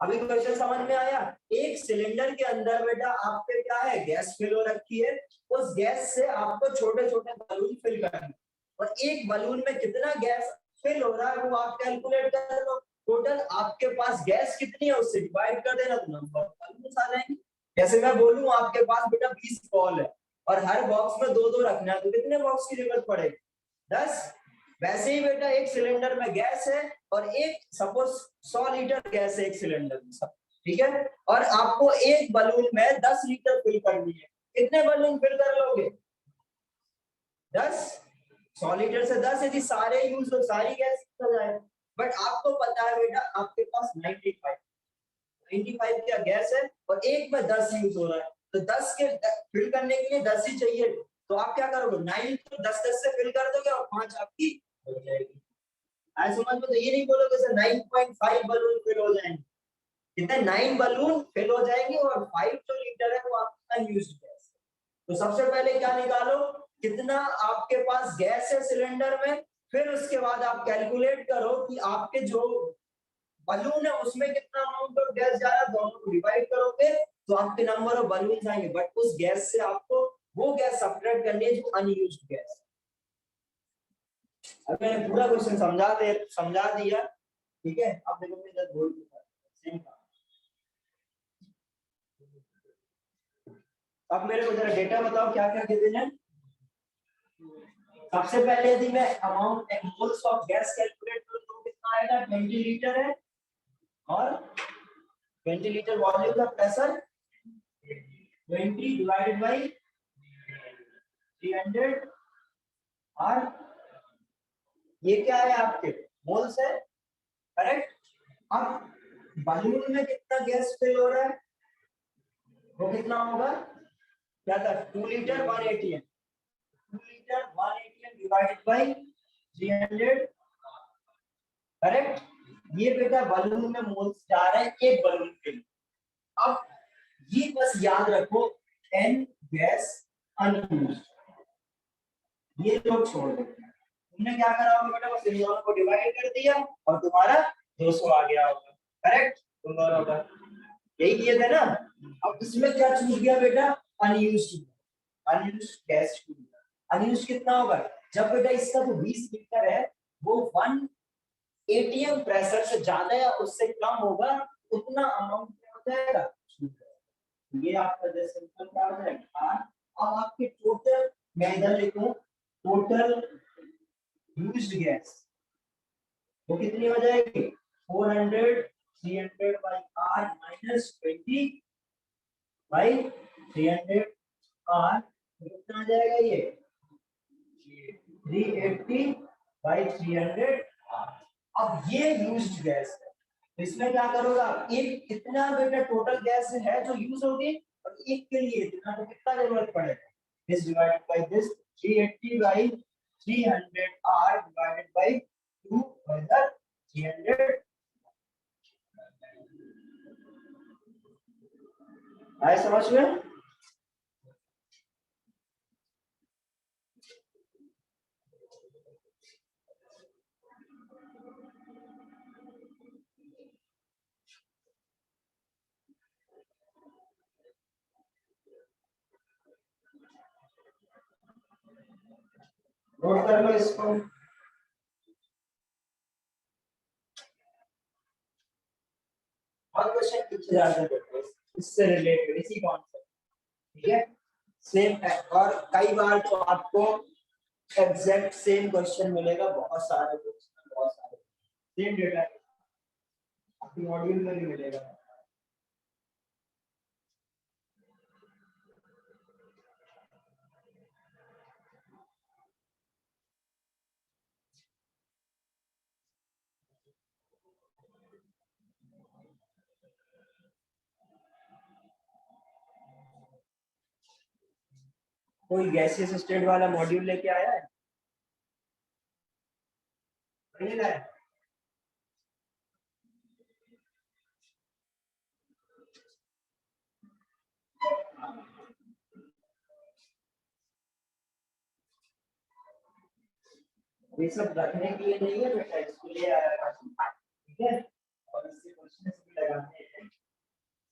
अभी क्वेश्चन समझ में आया? एक सिलेंडर के अंदर बेटा आपके क्या है, गैस फिल हो रखी है। उस गैस से आपको छोटे छोटे बलून फिल करने, और एक बलून में कितना गैस फिल हो रहा है वो आप कैलकुलेट कर लो। टोटल आपके पास गैस कितनी है उससे डिवाइड कर देना तो नंबर बलून आ जाएंगे। जैसे मैं बोलूं आपके पास बेटा 20 बॉल है और हर बॉक्स में दो दो रखना है, तो कितने बॉक्स की जरूरत पड़ेगी? 10। वैसे ही बेटा एक सिलेंडर में गैस है और एक सपोज 100 लीटर गैस है एक सिलेंडर में, ठीक है? और आपको एक बलून में 10 लीटर फिल करनी है। कितने बलून फिल कर लोगे? 10। 100 लीटर से 10, यदि सारे यूज हो सारी गैस हो जाए। बट आपको पता है बेटा आपके पास 95 का गैस है और एक में 10 यूज हो रहा है, तो 10 के फिल करने के लिए 10 ही चाहिए। तो आप क्या करोगे, 9 को 10 से फिल कर दोगे और 5 आपकी हो जाएगी। ऐसे समझ में? तो ये नहीं बोलोगे सर 9.5 बलून फिल हो जाएंगे, कितने 9 बलून फिल हो जाएंगे और 5 जो लीटर है वो आपका यूज्ड गैस। तो सबसे पहले क्या निकालो, कितना आपके पास गैस है सिलेंडर में, फिर उसके बाद आप कैलकुलेट करो कि आपके जो बलून है उसमें कितना अमाउंट ऑफ गैस जा रहा है, दोनों को डिवाइड करोगे तो आपके नंबर ऑफ बलून आएंगे। बट उस गैस से आपको वो गैस सब्ट्रैक्ट करनी है जो अनयूज्ड गैस। अब मैंने पूरा क्वेश्चन समझा दिया, ठीक है? अब देखो मैं इधर बोल सेम काम। अब मेरे को जरा डेटा बताओ क्या क्या गिवन है। सबसे पहले यदि मैं amount moles of gas calculate करूं तो कितना आएगा, 20 लीटर है और 20 लीटर वॉल्यूम का प्रेशर 20 डिवाइडेड बाय 300, और ये क्या है आपके मोल्स है, करेक्ट? अब बलून में कितना गैस फिल हो रहा है वो कितना होगा, क्या था 2 litre 1 ATM, 2 litre 1 ATM divided by 300, correct? ये बेटा बलून में मोल्स जा रहे हैं एक बलून के लिए। अब ये बस याद रखो n गैस अनयूज्ड, ये लोग छोड़ दो। तुमने क्या करा होगा बेटा, बस इन दोनों को डिवाइड कर दिया और तुम्हारा 200 आ गया होगा, करेक्ट? तुम दोनों का यही किए थे ना। अब इसमें क्या छूट गया बेटा, अनयूज्ड गैस छूट गया। अनयूज्ड कितना होगा, जब बेटा इसका जो 20 लीटर है वो 1 एटीएम प्रेशर से ज्यादा या उससे कम होगा, उतना अमाउंट क्या हो जाएगा, ये आपका जैसे सिंपल क्या हो जाएगा। अब आपके टोटल, मैं इधर लिखूं टोटल यूज्ड गैस वो कितनी हो जाएगी 400 300 by R minus 20 by 300 R कितना आ जाएगा ये 380 बाई 300 आर। अब ये यूज्ड गैस है, इसमें क्या करोगा एक कितना बेटा टोटल गैस है जो यूज होगी और एक के लिए इतना तो कितना जरूरत पड़ेगा this divided by this 380 by 300 r divided by 2 by the 300 आए समझ में। नोट कर लो इसको। और क्वेश्चन पूछे जाते हैं इससे रिलेटेड इसी कॉन्सेप्ट, ठीक है सेम है। और कई बार तो आपको एग्जैक्ट सेम क्वेश्चन मिलेगा, बहुत सारे बुक्स में बहुत सारे सेम डेटा आपकी मॉड्यूल में भी मिलेगा। कोई गैसियस स्टेट वाला मॉड्यूल लेके आया है नहीं लाया? ये सब रखने के लिए नहीं है बेटा, इसके लिए आया था, ठीक है। और इससे क्वेश्चन भी लगाने हैं,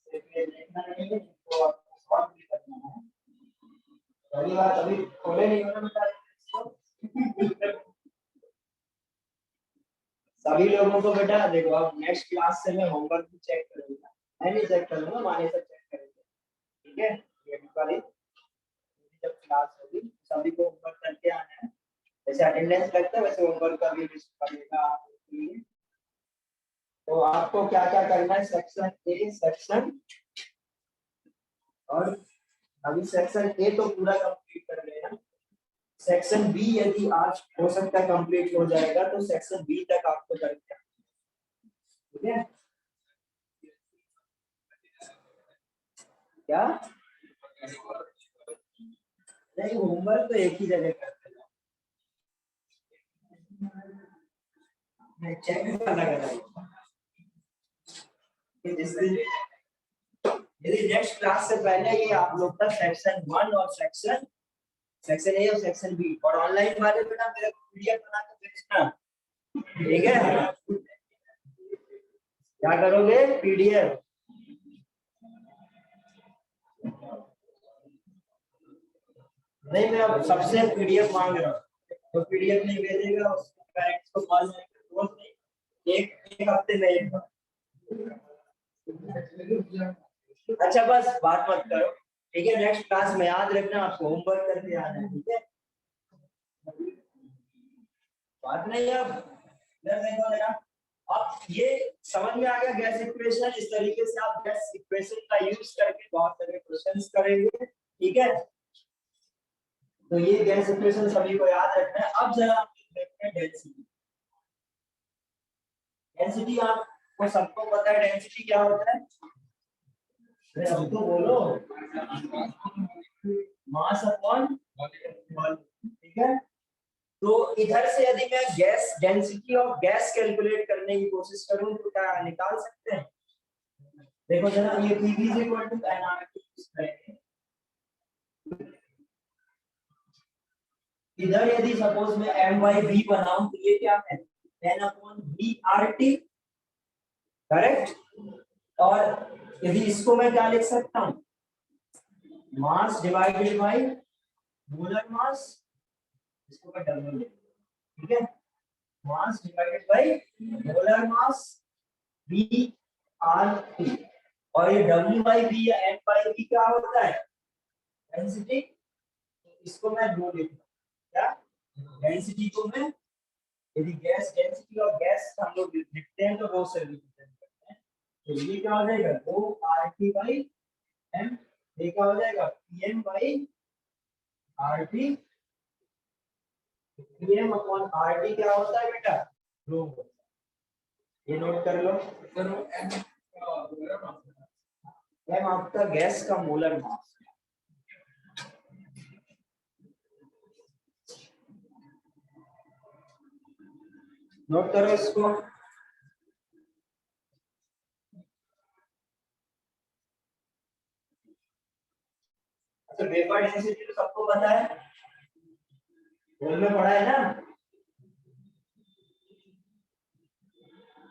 सिर्फ ये देखना नहीं है, तो आपको सॉल्व भी करना है। पहली बात अभी खोले नहीं होना बेटा इसको। सभी लोगों को बेटा देखो, अब नेक्स्ट क्लास से मैं होमवर्क भी चेक करूंगा, मैं नहीं चेक करूंगा, माने से चेक करेंगे, ठीक है। ये वाली जब क्लास होगी सभी को होमवर्क करके आना है, जैसे अटेंडेंस लगता है वैसे होमवर्क का भी लिस्ट पड़ेगा आपके लिए। तो आपको क्या क्या करना है, सेक्शन ए सेक्शन, और अभी सेक्शन ए तो पूरा कंप्लीट कर लेना, सेक्शन बी यदि आज हो सकता है कंप्लीट हो जाएगा तो सेक्शन बी तक आपको करना है, ठीक है। क्या नहीं, होमवर्क तो एक ही जगह करते हैं, मैं चेक वाला कर रहा हूं कि जिस दिन यदि नेक्स्ट क्लास से पहले ये आप लोग का सेक्शन 1 और सेक्शन ए और सेक्शन बी, और ऑनलाइन वाले बेटा मेरे को पीडीएफ बना के भेजना, ठीक है। क्या करोगे पीडीएफ, नहीं मैं अब सबसे पीडीएफ मांग रहा हूँ, तो पीडीएफ नहीं भेजेगा उसको पेरेंट्स को कॉल करेंगे, रोज नहीं, एक हफ्ते में एक बार। अच्छा बस बात मत करो, ठीक है। नेक्स्ट क्लास में याद रखना आपको होमवर्क करके आना है, ठीक है। बात नहीं अब देखो जरा, अब ये समझ में आ गया गैस इक्वेशन, इस तरीके से आप गैस इक्वेशन का यूज करके बहुत सारे क्वेश्चंस करेंगे, ठीक है। तो ये गैस इक्वेशन सभी को याद रखना है। अब जरा आप देखते हैं डेंसिटी। डेंसिटी आपको सबको पता है, डेंसिटी क्या होता है, सबको बोलो, मास अपॉन वॉल्यूम, ठीक है। तो इधर से यदि मैं gas density of gas calculate करने की कोशिश करूं तो क्या निकाल सकते हैं, देखो जरा ये PV is equal to NRT, इधर यदि सपोज मैं M/V बनाऊं तो ये क्या है N/VRT, करेक्ट। और यदि इसको मैं क्या लिख सकता हूं, mass divided by molar mass, इसको मैं W लिख, ठीक है, mass divided by molar mass VRT। और ये W/V या N/V क्या होता है, डेंसिटी। तो इसको मैं दो लिखूंगा, क्या डेंसिटी को मैं यदि गैस डेंसिटी और गैस हम लोग लिखते हैं तो रो से रिप्रेजेंट करते हैं, तो ये क्या हो जाएगा रो आरटी बाई एम, ये क्या हो जाएगा PM by RT, PM upon RT क्या होता है बेटा रो, ये नोट कर लो। एम आपका गैस का मोलर मास, नोट करो इसको। अच्छा वेपर डेंसिटी तो सबको पता है, बोल में पढ़ा है ना,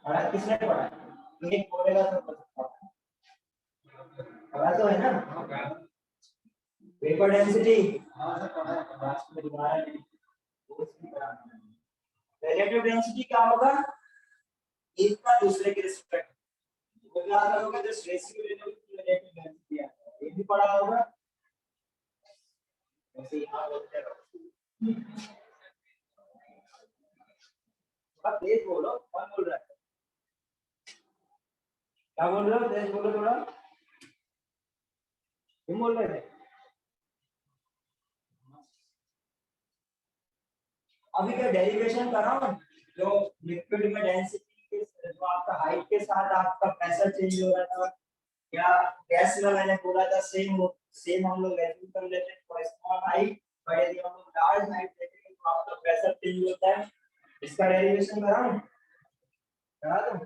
पढ़ा किसने पढ़ा, एक बोलेगा तो पढ़ा तो है ना। वेपर डेंसिटी रिलेटिव डेंसिटी क्या होगा, एक का दूसरे के रिस्पेक्ट, तो क्या करोगे जस्ट रेशियो ले लो, रिलेटिव डेंसिटी आता है, ये भी पढ़ा होगा। वैसे यहां बोलते रहो, थोड़ा तेज बोलो, कौन बोल रहा है, क्या बोल रहे हो, तेज बोलो थोड़ा, तुम बोल रहे थे। अभी क्या डेरिवेशन कराऊं, जो लिक्विड में डेंसिटी के जो आपका हाइट के साथ आपका प्रेशर चेंज हो रहा था, या गैस में मैंने बोला था सेम हम लोग एज्यूम कर लेते हैं फॉर स्मॉल हाइट, बट यदि हम लोग लार्ज हाइट लेते हैं तो आपका प्रेशर चेंज होता है, इसका डेरिवेशन कराऊं, करा दूं,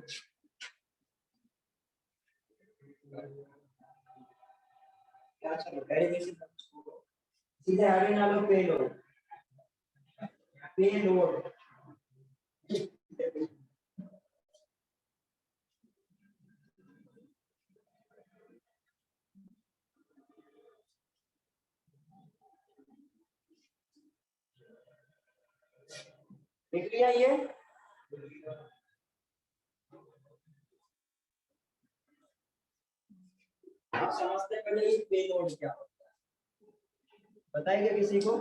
क्या चलो डेरिवेशन सीधे आगे ना लो, पेलोड देख लिया ये, आप समझते पहले ये पेलोड क्या होता है, बताएंगे किसी को,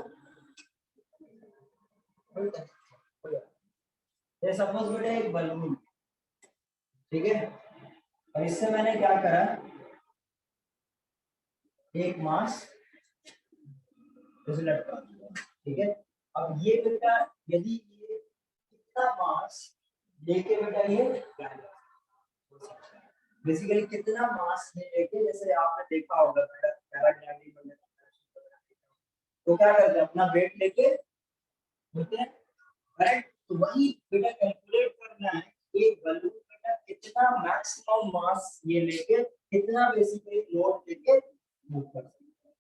ये सपोज बेटा एक बलून, ठीक है, और इससे मैंने क्या करा, एक मास उसे लटका दिया, ठीक है। अब ये बेटा यदि ये कितना मास लेके बेटा ये बेसिकली कितना मास लेके, जैसे आपने देखा होगा बेटा पैराग्लाइडिंग में, तो क्या करते हैं अपना वेट लेके होते हैं, करेक्ट, तो वही बेटा कैलकुलेट करना है एक बलून बेटा कितना मैक्सिमम मास ये लेके कितना बेसिकली लोड लेके मूव कर सकता है,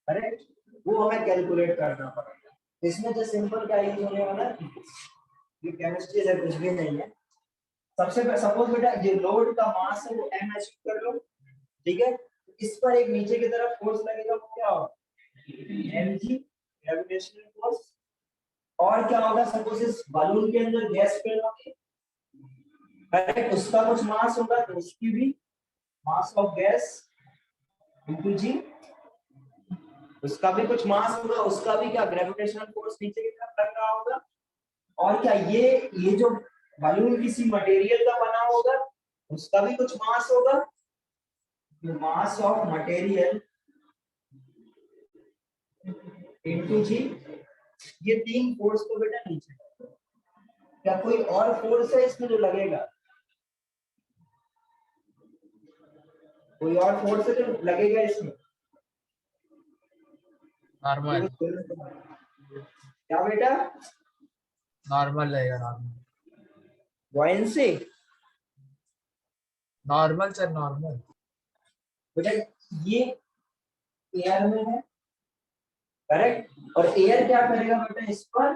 करेक्ट, वो हमें कैलकुलेट करना पड़ेगा। इसमें जो सिंपल क्या यूज होने वाला है, ये केमिस्ट्री से कुछ भी नहीं है। सबसे पहले सपोज बेटा ये लोड का मास है वो m अज्यूम कर लो, ठीक है, इस पर एक नीचे की तरफ फोर्स लगेगा, वो क्या होगा mg ग्रेविटेशनल फोर्स, और क्या होगा सपोज इस बलून के अंदर गैस फिल होगी, करेक्ट, उसका कुछ मास होगा तो उसकी भी मास ऑफ गैस इनटू जी, उसका भी कुछ मास होगा, उसका भी क्या ग्रेविटेशनल फोर्स नीचे की तरफ लग रहा होगा, और क्या ये जो बलून किसी मटेरियल का बना होगा उसका भी कुछ मास होगा, मास ऑफ मटेरियल इनटू जी, ये तीन फोर्स को बेटा नीचे, क्या कोई और फोर्स है इसमें जो लगेगा, कोई और फोर्स है जो लगेगा इसमें, नॉर्मल, क्या बेटा नॉर्मल रहेगा, नॉर्मल, बुओयेंसी, नॉर्मल सर, नॉर्मल बेटा ये एयर में है, करेक्ट, और एयर क्या करेगा बेटा इस पर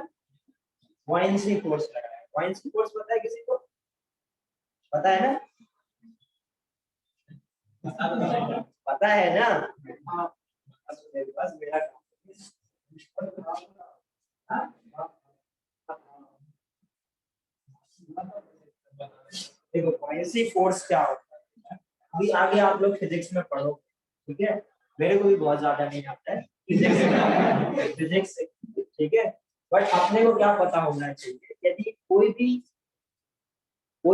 बुओयेंसी फोर्स लगाएगा, बुओयेंसी फोर्स पता है किसी को, पता है ना, पता है ना, हाँ बस मेरा देखो बुओयेंसी फोर्स क्या होता है, अभी आगे आप लोग फिजिक्स में पढ़ो, ठीक है, मेरे को भी बहुत ज्यादा नहीं आता है फिजिक्स, ठीक है, बट अपने को क्या पता होना चाहिए, यदि कोई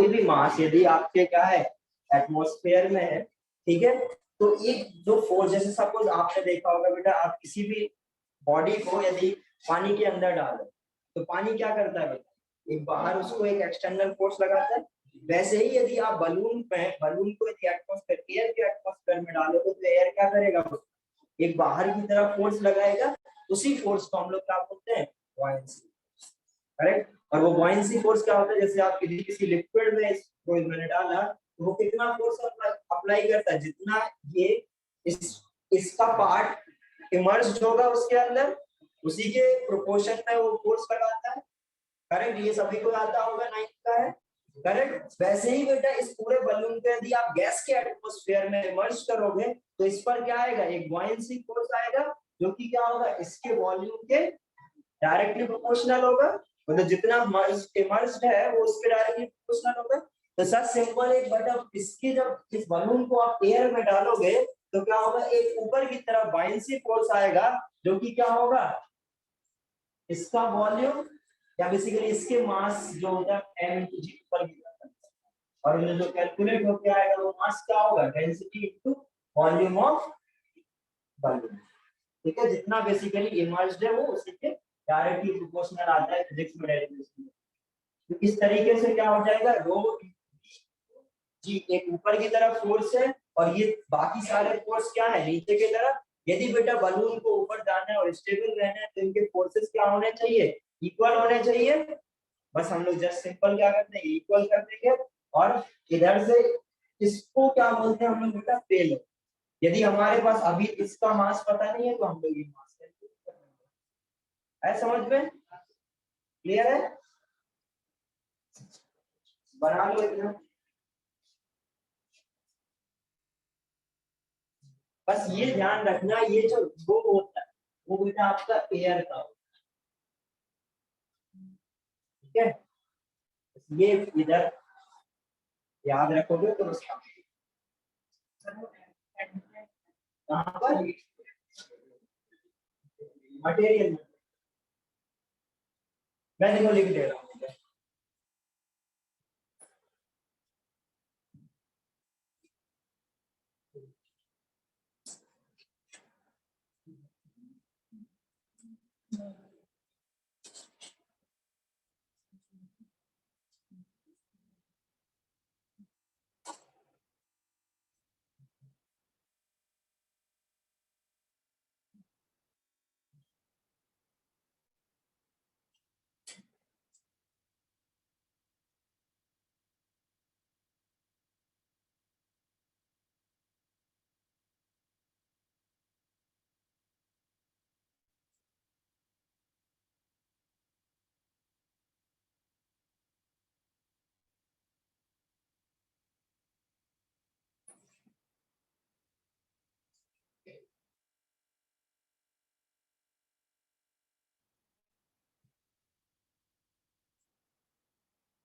भी मास यदि आपके क्या है एटमॉस्फेयर में है, ठीक है, तो एक जो फोर्स, जैसे सपोज आपने देखा होगा बेटा, आप किसी भी बॉडी को यदि पानी के अंदर डालो तो पानी क्या करता है बेटा, एक बाहर उसको एक एक्सटर्नल फोर्स लगाता है। वैसे ही यदि आप बलून को यदि एटमॉस्फेयर, एयर के एटमॉस्फेयर में डालोगे तो एयर क्या करेगा, एक बाहर की तरफ फोर्स लगाएगा, उसी फोर्स को हम लोग क्या बोलते हैं, बॉयंसी, करेक्ट। और वो बॉयंसी फोर्स क्या होता है, जैसे आप किसी लिक्विड में इसको मैंने डाला तो वो कितना फोर्स अप्लाई करता है, जितना ये इसका पार्ट इमर्ज होगा उसके अंदर, उसी के प्रोपोर्शन में वो फोर्स लगाता है, करेक्ट। ये सभी को आता होगा, 9 का है, करेक्ट। वैसे ही बेटा इस पूरे बलून को यदि आप गैस के एटमॉस्फेयर में इमर्ज करोगे तो इस पर क्या आएगा, एक बॉयंसी फोर्स आएगा, जो कि क्या होगा, इसके वॉल्यूम के डायरेक्टली प्रोपोर्शनल होगा, मतलब जितना इमर्ज्ड है वो उसके डायरेक्टली प्रोपोर्शनल होगा। तो सच सिंपल एक बेटा, इसकी जब इस बलून को आप एयर में डालोगे तो क्या होगा, एक ऊपर की तरफ बॉयंसी फोर्स आएगा, जो कि क्या होगा, इसका वॉल्यूम या बेसिकली इसके मास जो होता है m into g ऊपर की तरफ, और ये जो कैलकुलेट होके आएगा वो मास क्या होगा, density into volume of balloon, ठीक है। जितना बेसिकली इमर्ज्ड है वो उसी के डायरेक्टली प्रोपोर्शनल आता है फिजिक्स में डेरिवेशन। तो इस तरीके से क्या हो जाएगा, रो जी एक ऊपर की तरफ फोर्स है और ये बाकी सारे फोर्स क्या है, नीचे की तरफ। यदि बेटा बलून को ऊपर जाना है और स्टेबल रहना है तो इनके फोर्सेस क्या होने चाहिए, इक्वल होने चाहिए। बस हम लोग जस्ट सिंपल क्या करते हैं, इक्वल कर देंगे, और इधर से इसको क्या बोलते हैं हम लोग बेटा, पेलोड। यदि हमारे पास अभी इसका मास पता नहीं है तो हम लोग ये मास कैलकुलेट कर लेंगे। है समझ में, क्लियर है, बना लो इतना। बस ये ध्यान रखना, ये जो वो होता है वो बेटा आपका एयर का होता है, ठीक है। ये इधर याद रखोगे तो उसका कहाँ पर मटेरियल, मैं देखो लिख दे रहा हूँ।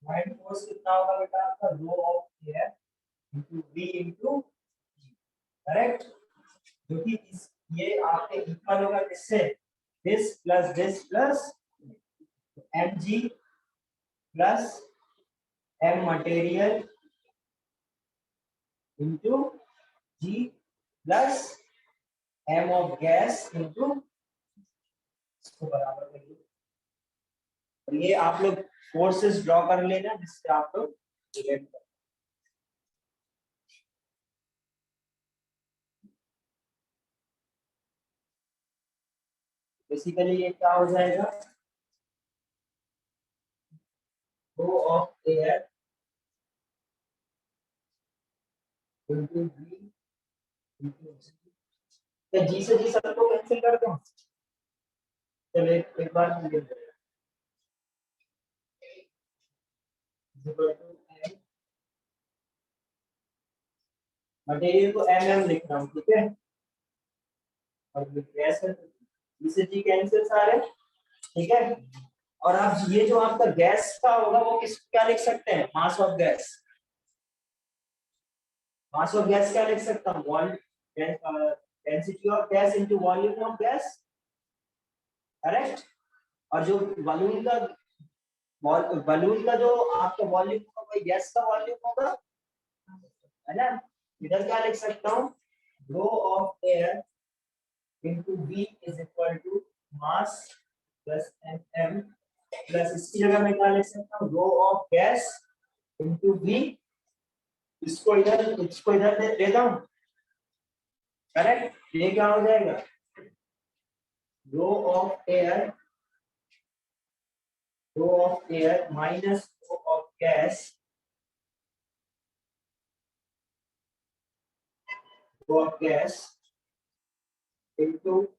माइंड फोर्स कितना होगा बेटा आपका, rho of air into v into g, correct. जो कि ये आपके इक्वल होगा किससे, this plus mg plus m material into g plus m of gas into, इसको बराबर करिए। और ये आप लोग फोर्सेस ड्रॉ कर लेना जिससे आप लोग रिलेट कर, बेसिकली ये क्या हो जाएगा, rho of air into v into g, तो g से g सबको कैंसिल कर दो। चलो एक बार हम लिख दें, इक्वल टू m, मटेरियल को mm लिख रहा हूँ, ठीक है। और गैस है g से g कैंसिल सारे, ठीक है। और आप ये जो आपका गैस का होगा वो किस क्या लिख सकते हैं, mass of gas, mass of gas क्या लिख सकता हूँ, density of gas into volume of gas, correct. और जो बलून का बलून का जो आपका वॉल्यूम होगा वही गैस का वॉल्यूम होगा, है ना। इधर क्या लिख सकता हूँ, rho of air into v is equal to mass plus M plus इसकी जगह मैं क्या लिख सकता हूँ, rho of gas into v, इसको इधर दे देता हूँ, करेक्ट। ये क्या हो जाएगा, rho of air minus rho of gas into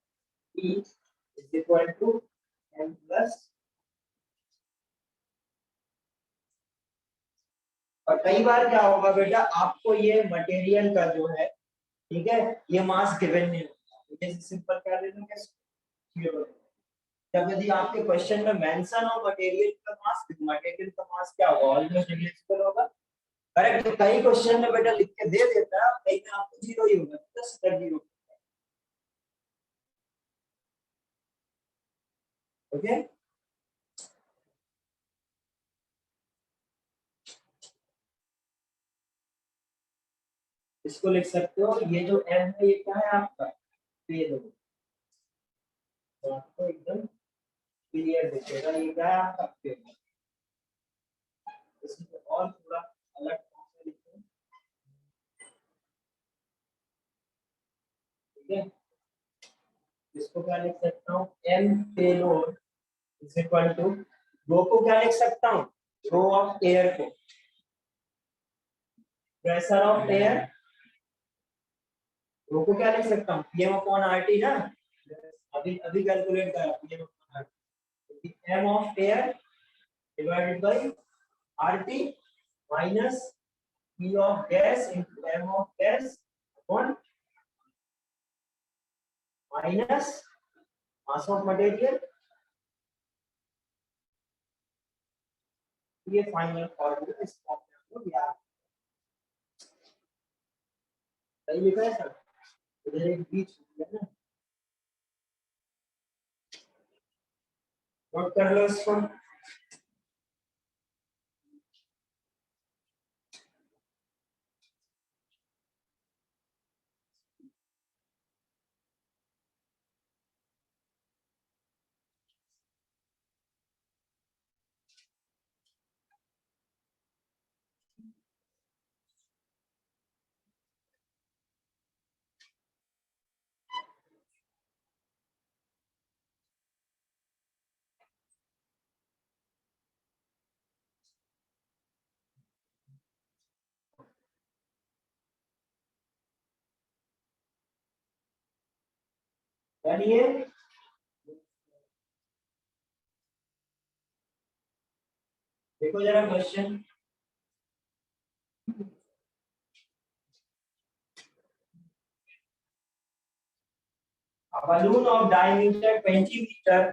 E is equal to m plus। और कई बार क्या होगा बेटा, आपको ये मटेरियल का जो है, ठीक है, ये मास गिवन नहीं होता, जैसे सिंपल क्या ले लो, जब यदि आपके क्वेश्चन में मेंशन हो मटेरियल का मास क्या होगा, ऑलमोस्ट नेग्लिजिबल होगा, करेक्ट। तो कई क्वेश्चन में बेटा लिख के दे देता है, कई में आपको जीरो ही होगा, प्लस जीरो, ओके। इसको लिख सकते हो, ये जो m है ये क्या है आपका, ये देखो, तो आपको एकदम क्लियर दिखेगा ये क्या है आपका पेपर। इसमें और थोड़ा अलग फॉर्म में लिखो, ठीक है। इसको क्या लिख सकता हूँ, m payload is equal to, rho को क्या लिख सकता हूँ, रो ऑफ एयर को, प्रेशर ऑफ एयर, रो को क्या लिख सकता हूँ, pm अपॉन RT ना, अभी कैलकुलेट करा, pm upon RT, m of air divided by RT minus P of gas into M of gas upon minus mass of material, ये फाइनल फॉर्मूला इस फॉर्मूला को याद, सही लिखा है सर, इधर एक बीच है ना, नोट कर लो इसको। यानी देखो जरा question, a balloon of diameter 20 metre,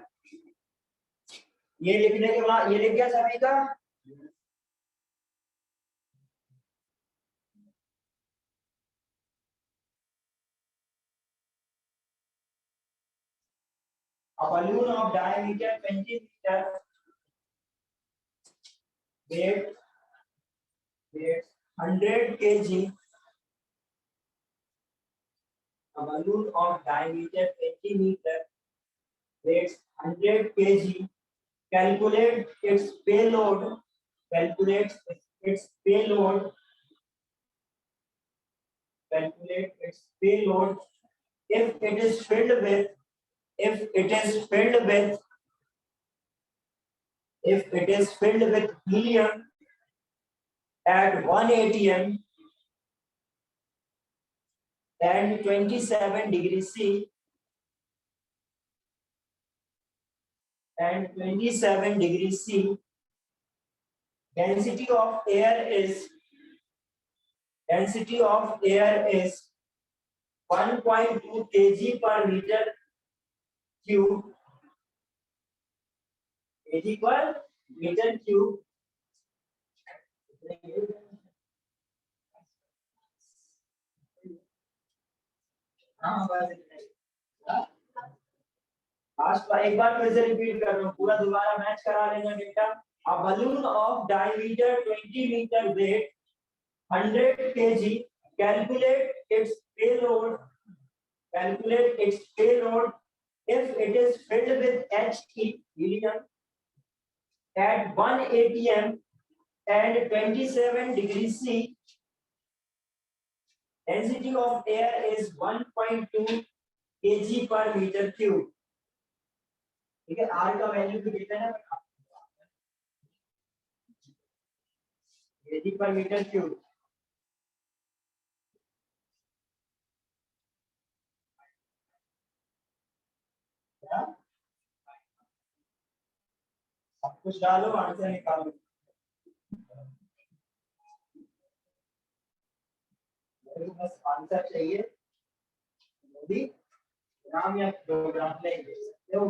ये लिखने के बाद ये लिख गया सभी का, a balloon of diameter 20 meter weight 100 kg, a balloon of diameter 20 meter weighs 100 kg, calculate its payload, calculate its payload, calculate its payload if it is filled with, if it is filled with, if it is filled with helium at 1 atm and 27 degrees C and 27 degrees C, density of air is 1.2 kg per meter cube, kg per meter cube, last बार एक बार फिर से repeat कर रहा हूँ, पूरा दोबारा मैच करा लेना data. A balloon of diameter 20 meter weight 100 kg. Calculate its payload. Calculate its payload if it is filled with helium at 1 atm and 27 degrees C. Density of air is 1.2 kg per meter cube. ठीक है, R का value भी देते हैं ना, kg per meter cube. सब कुछ डालो, आंसर निकालो. बस आंसर चाहिए, मोदी ग्राम या किलोग्राम में दे सकते हो.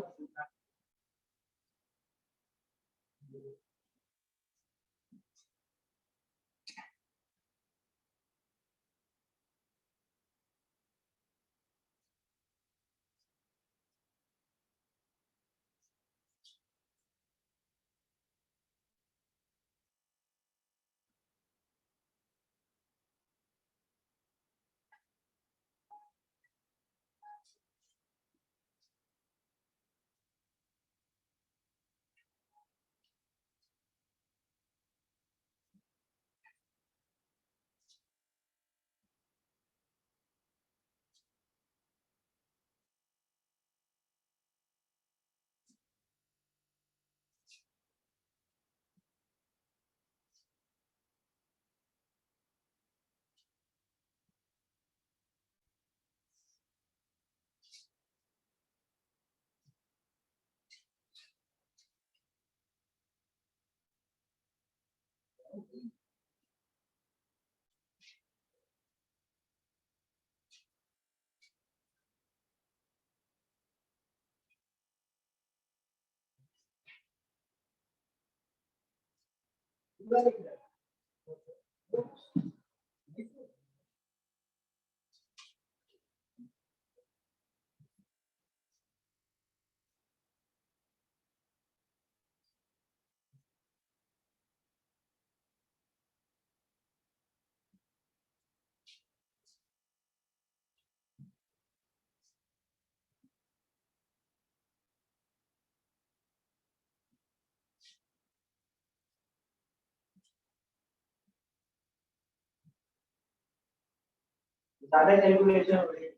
ज्यादा कैलकुलेशन हो रही है.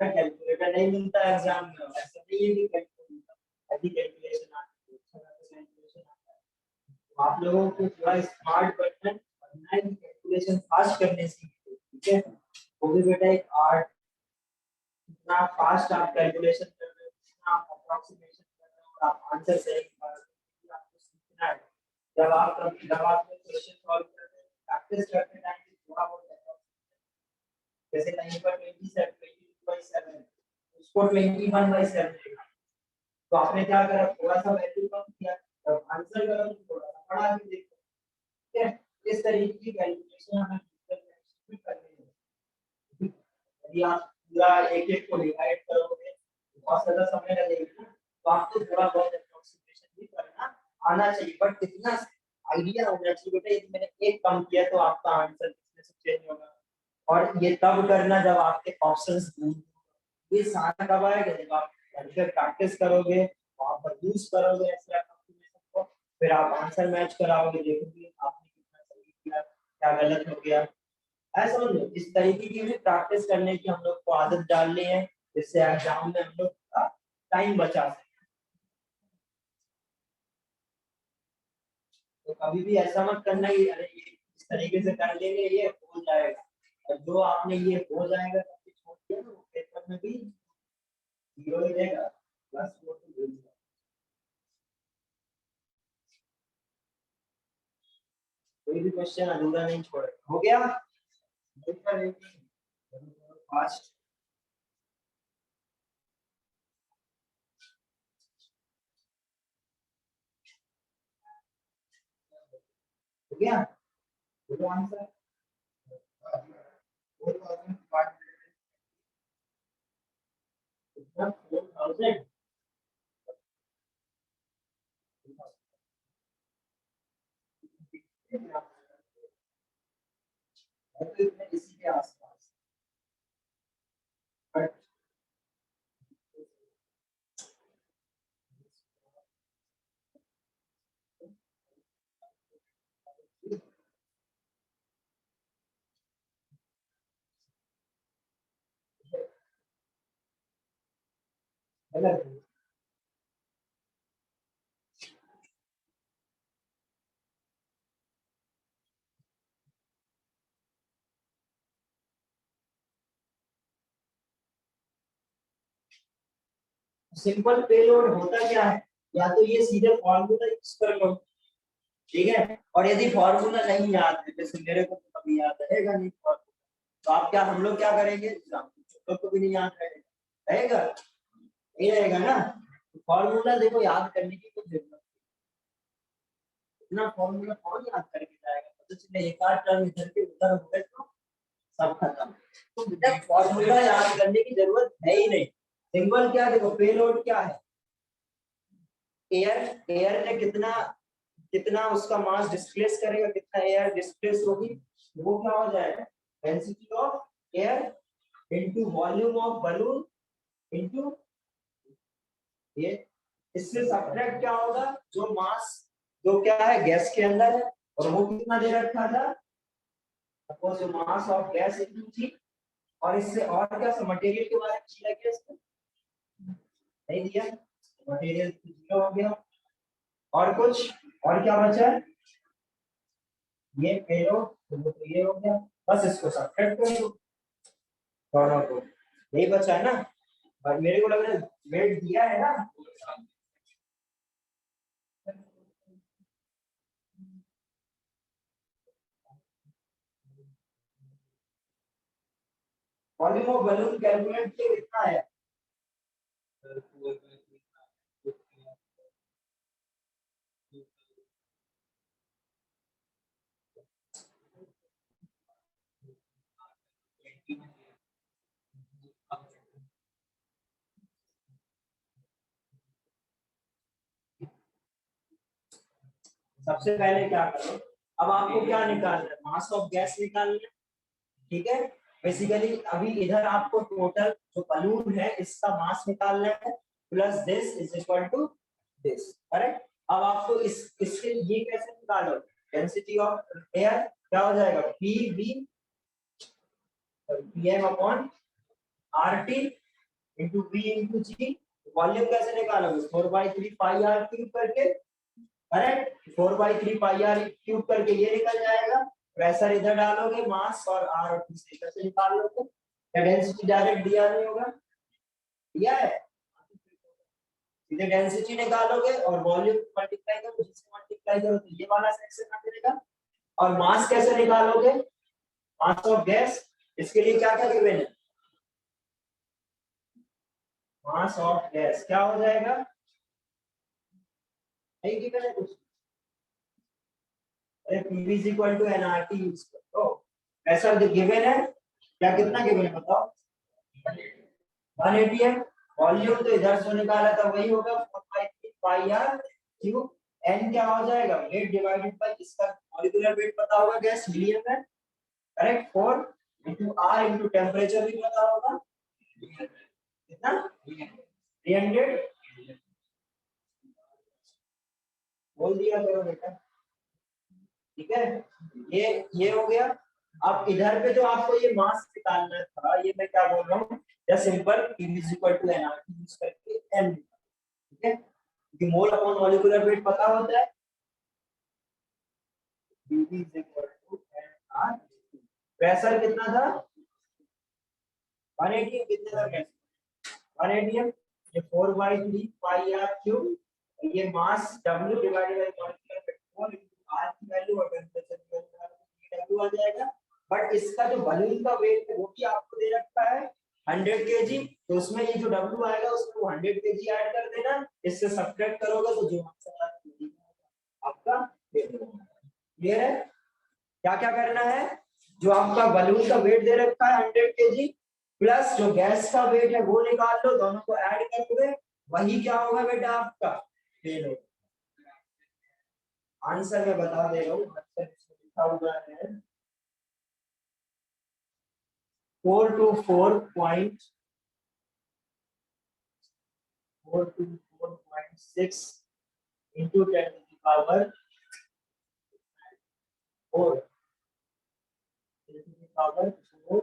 कैलकुलेटर नहीं मिलता एग्जाम में, ऐसा नहीं है कि कैलकुलेशन आती है. तो आप लोगों को थोड़ा स्मार्ट बनना है, कैलकुलेशन फास्ट करने सीखिए. ठीक है, वो भी बेटा एक आर्ट. जितना फास्ट आप कैलकुलेशन कर रहे हो, जितना आप अप्रोक्सीमेशन कर रहे हो, आप आंसर सही कर रहे हो, आपको सीखना है. जब आप क्वेश्चन सॉल्व करते हैं, प्रैक्टिस करते टाइम थोड़ा बहुत जैसे कहीं पर 27 उसको 21/7 लेगा, तो आपने क्या करा, थोड़ा सा वैल्यू कम किया, जब आंसर करो तो थोड़ा सा बढ़ा के देखो. ठीक है, इस तरीके की कैलकुलेशन हमें भी करनी है. यदि आप पूरा एक एक को डिवाइड करोगे तो बहुत ज्यादा समय लगेगा, तो आपको थोड़ा बहुत अप्रोक्सीमेशन भी करना आना चाहिए, बट कितना आइडिया होना चाहिए बेटा. यदि मैंने एक कम किया तो आपका आंसर कितने से चेंज होगा, और ये तब करना जब आपके ऑप्शंस ये सारा कब आएगा, जब आप प्रैक्टिस करोगे, वहां पर यूज करोगे ऐसे एप्रोक्सीमेशन को, फिर आप आंसर मैच कराओगे, देखोगे आपने कितना सही किया, क्या गलत हो गया. ऐसा समझ लो, इस तरीके की भी प्रैक्टिस करने की हम लोग को आदत डालनी है, जिससे एग्जाम में हम लोग का टाइम बचा सके. तो कभी भी ऐसा मत करना कि अरे ये इस तरीके से कर लेंगे ये हो जाएगा, और जो आपने ये हो जाएगा करके छोड़ दिया ना, वो पेपर में भी 0 ही देगा, प्लस 4 तो देगा. कोई भी क्वेश्चन अधूरा नहीं छोड़ेगा. हो गया फास्ट. हो गया, हो गया आंसर. 4,000 इसी के आसपास बट गलत है। सिंपल पेलोड होता क्या है, या तो ये सीधे फॉर्मूला यूज कर लो, ठीक है, और यदि फॉर्मूला नहीं याद है, जैसे मेरे को तो कभी याद रहेगा नहीं formula, तो आप क्या, हम लोग क्या करेंगे, तो भी नहीं याद रहेगा, रहेगा नहीं रहेगा ना। फॉर्मूला देखो याद करने की कोई जरूरत नहीं, इतना फॉर्मूला कौन याद करके जाएगा, तो चलिए एक आध टर्म इधर के उधर हो गए तो सब खत्म। तो बेटा फॉर्मूला याद करने की जरूरत है ही नहीं, सिंपल क्या, देखो पेलोड क्या है, एयर, एयर ने कितना कितना उसका मास डिस्प्लेस करेगा, कितना एयर डिस्प्लेस होगी, वो क्या हो जाएगा, density of air into volume of balloon into ये, इससे सब्ट्रैक्ट क्या होगा, जो मास जो क्या है गैस के अंदर है, और वो कितना दे रखा था, सपोज जो मास ऑफ गैस इनटू जी, और इससे और क्या मटेरियल के बारे में दिया गया, इसमें नहीं दिया, मटेरियल 0 हो गया, और कुछ और क्या बचा है, ये पेलोड तो ये हो गया, बस इसको सब्ट्रैक्ट कर दो दोनों को, यही बचा है ना, और मेरे को लग रहा है वेट दिया है ना, वॉल्यूम ऑफ बलून कैलकुलेट किया कितना है, सबसे पहले क्या करो, अब आपको क्या निकालना है, मास ऑफ गैस निकालना है, ठीक है, बेसिकली अभी इधर आपको टोटल जो बलून है इसका मास निकालना है, plus this is equal to this, correct. अब आपको इसके ये कैसे निकालो, डेंसिटी ऑफ एयर क्या हो जाएगा, P V PM upon RT into V into G, volume कैसे निकालोगे, 4/3 पाई आर क्यूब करके, करेक्ट, 4/3 पाई आर क्यूब करके ये निकल जाएगा, प्रेशर इधर डालोगे, मास और आर और पी से निकाल लोगे, क्या डेंसिटी डायरेक्ट दिया नहीं होगा, दिया है, सीधे डेंसिटी निकालोगे और वॉल्यूम मल्टीप्लाई करो, जिससे मल्टीप्लाई करो तो ये वाला सेक्शन आ जाएगा, और मास कैसे निकालोगे, मास ऑफ गैस, इसके लिए क्या क्या गिवन है, मास ऑफ गैस क्या हो जाएगा, नहीं गिवन है कुछ, PV is equal to nRT use करो, ऐसा जो गिवन है, क्या कितना गिवन है बताओ, 180 है, वॉल्यूम तो इधर से निकाला था वही होगा 4/3 पाई आर क्यूब, n क्या हो जाएगा, वेट डिवाइडेड बाय इसका मॉलिक्यूलर वेट पता होगा, गैस हीलियम है, correct, 4 into r into temperature भी पता होगा, कितना 300, बोल दिया करो बेटा, ठीक है, ये हो गया। अब इधर पे जो आपको ये मास निकालना था, ये मैं क्या बोल रहा हूँ, just simple P is equal to nRT use करके n, ठीक है, क्योंकि मोल अपॉन मॉलिक्यूलर वेट पता होता है, PV is equal to nRT, pressure कितना था 180, कितने था प्रेशर 180, ये 4/3 पाई आर क्यूब, ये मास W divided by molecular weight 4 r की वैल्यू और टेंपरेचर की वैल्यू आ जाएगा, बट इसका जो बलून का वेट है वो भी आपको दे रखा है 100 kg, तो उसमें ये जो W आएगा उसमें वो 100 kg ऐड कर देना, इससे सब्ट्रैक्ट करोगे तो जो आंसर आपका क्लियर है, क्या क्या करना है, जो आपका बलून का वेट दे रखा है 100 kg, प्लस जो गैस का वेट है वो निकाल लो, दोनों को ऐड करोगे वही क्या होगा बेटा आपका पेलोड। आंसर मैं बता दे रहा हूँ, आंसर इसमें लिखा हुआ है 424.6 into 10 to the power 4 10 to the power 4।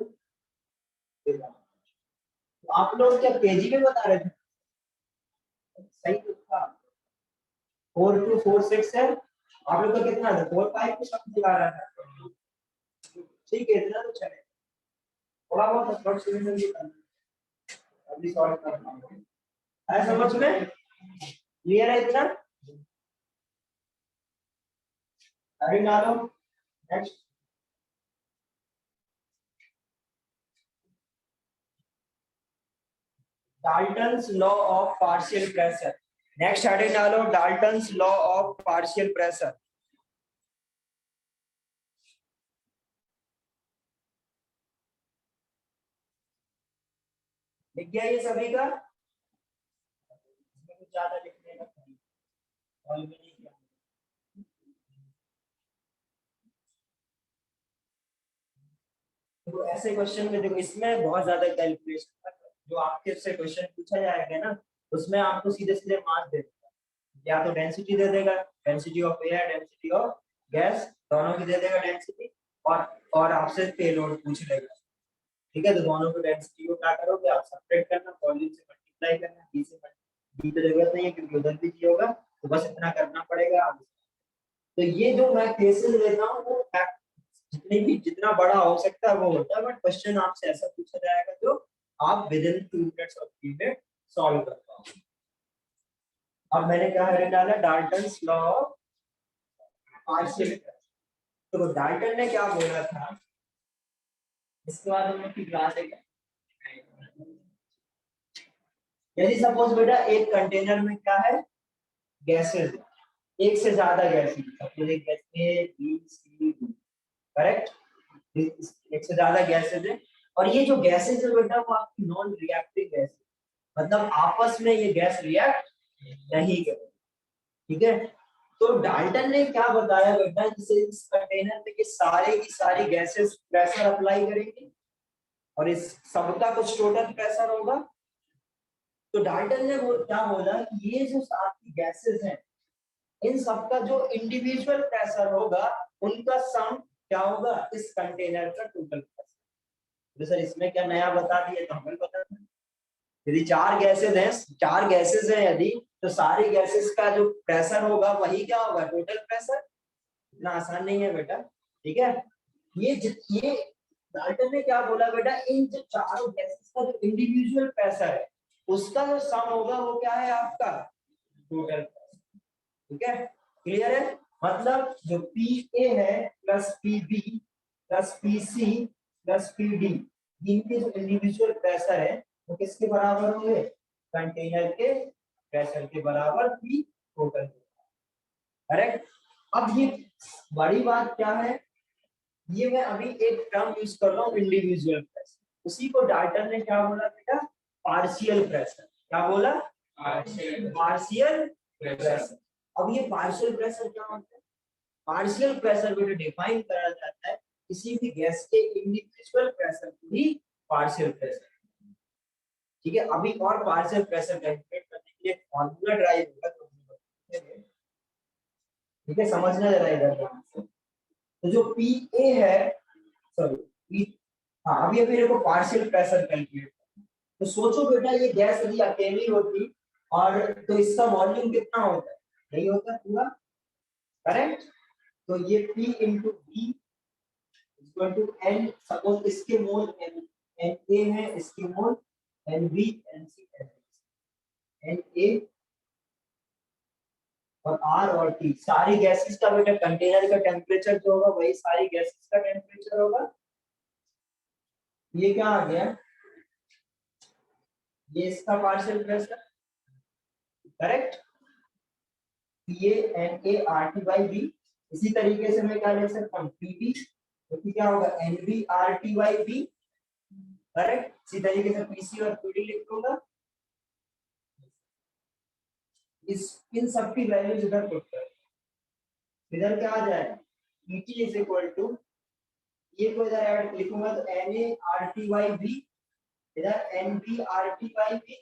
तो आप लोग क्या केजी में बता रहे थे? सही तो था, 4246 है। आप लोग का कितना था? 45 कुछ समथिंग आ रहा था। ठीक है, इतना तो चले, थोड़ा बहुत अप्रोक्सीमेशन भी करना, अभी सॉल्व करना है। समझ में क्लियर है इतना? अभी डालो next. Dalton's law of partial pressure। Next heading डालो Dalton's law of partial pressure। लिख गया ये सभी का? इसमें कुछ ज्यादा लिखने का नहीं, सॉल्व भी नहीं किया। तो ऐसे क्वेश्चन में देखो, इसमें बहुत ज्यादा कैलकुलेशन, जो आपके से क्वेश्चन पूछा जाएगा ना उसमें आपको सीधे सीधे मार्क्स दे देगा। या तो डेंसिटी दे देगा, density of air, density of gas, दोनों की दे देगा डेंसिटी, और आपसे पेलोड पूछ लेगा। ठीक है, तो दोनों को डेंसिटी को क्या करोगे आप, सब्ट्रैक्ट करना, वॉल्यूम से मल्टीप्लाई करना, डी से डी की जरूरत नहीं है क्योंकि उधर भी जी होगा, तो बस इतना करना पड़ेगा। तो ये जो मैं केसेस लेता हूँ वो जितना बड़ा हो सकता है वो होता है, बट क्वेश्चन आपसे ऐसा पूछा जाएगा जो आप with in 2 minutes of period solve कर पाओगे। अब मैंने क्या है डाला, डाल्टन्स लॉ ऑफ पार्शियल। तो डाल्टन ने क्या बोला था, इसके बाद हम लोग की क्लास है। यदि सपोज बेटा एक कंटेनर में क्या है, गैसेस, एक से ज्यादा गैसेस, सपोज एक gas A B C D, correct, एक से ज्यादा गैसेस है, और ये जो गैसेस है बेटा वो आपकी नॉन रिएक्टिव गैस, मतलब आपस में ये गैस रिएक्ट नहीं करेगी। ठीक है, तो डाल्टन ने क्या बताया बेटा, जैसे इस कंटेनर में ये सारे की सारी गैसेस प्रेशर अप्लाई करेंगी और इस सबका कुछ टोटल प्रेशर होगा। तो डाल्टन ने वो क्या बोला कि ये जो सारी गैसेस हैं इन सबका जो इंडिविजुअल प्रेशर होगा उनका सम क्या होगा इस कंटेनर का टोटल प्रेशर। तो सर इसमें क्या नया बता दिया, तो हमें पता था यदि चार गैसेस हैं यदि, तो सारी गैसेस का जो प्रेशर होगा वही क्या होगा टोटल प्रेशर। इतना आसान नहीं है बेटा। ठीक है, ये डाल्टन ने क्या बोला बेटा, इन जो चारों गैसेस का जो इंडिविजुअल प्रेशर है उसका जो सम होगा वो क्या है आपका टोटल प्रेशर। ठीक है, क्लियर है? मतलब जो पी ए है plus P B plus P C plus P D, इनके जो इंडिविजुअल प्रेशर है वो किसके बराबर होंगे, कंटेनर के प्रेशर के बराबर पी टोटल। करेक्ट। अब ये बड़ी बात क्या है, ये मैं अभी एक टर्म यूज कर रहा हूँ इंडिविजुअल प्रेशर, उसी को डाल्टन ने क्या बोला बेटा, पार्शियल प्रेशर। क्या बोला, पार्शियल प्रेशर। अब ये पार्शियल प्रेशर क्या होता है, पार्शियल प्रेशर को डिफाइन करा जाता है किसी भी गैस के इंडिविजुअल प्रेशर को ही पार्शियल प्रेशर। ठीक है, अभी और पार्शियल प्रेशर कैलकुलेट करने के लिए फॉर्मूला ड्राइव होगा तो ठीक है, समझना जरा इधर। तो जो पी ए है, सॉरी पी, हाँ अभी मेरे को पार्शियल प्रेशर कैलकुलेट करना। तो सोचो बेटा ये गैस यदि अकेली होती और तो इसका वॉल्यूम कितना होता है, यही होता है पूरा, करेक्ट। तो ये P into V equal to N, suppose इसके मोल एन ए है, इसके mole N B N C N A और आर और टी, सारी गैसेस का बेटा कंटेनर का टेम्परेचर जो होगा वही सारी गैसेस का टेम्परेचर होगा। ये क्या आ गया, ये इसका पार्शियल प्रेशर, करेक्ट, ये N A R T by V. इसी तरीके से मैं क्या लिख सकता हूँ पी बी, तो क्या होगा N B R T by V, correct. इसी तरीके से पीसी और पीडी लिख दूंगा, इस इन सब की वैल्यूज इधर पुट कर, इधर क्या आ जाएगा, पीटी इज इक्वल टू, ये को इधर ऐड लिखूंगा तो N A R T Y B, इधर N B R T Y B,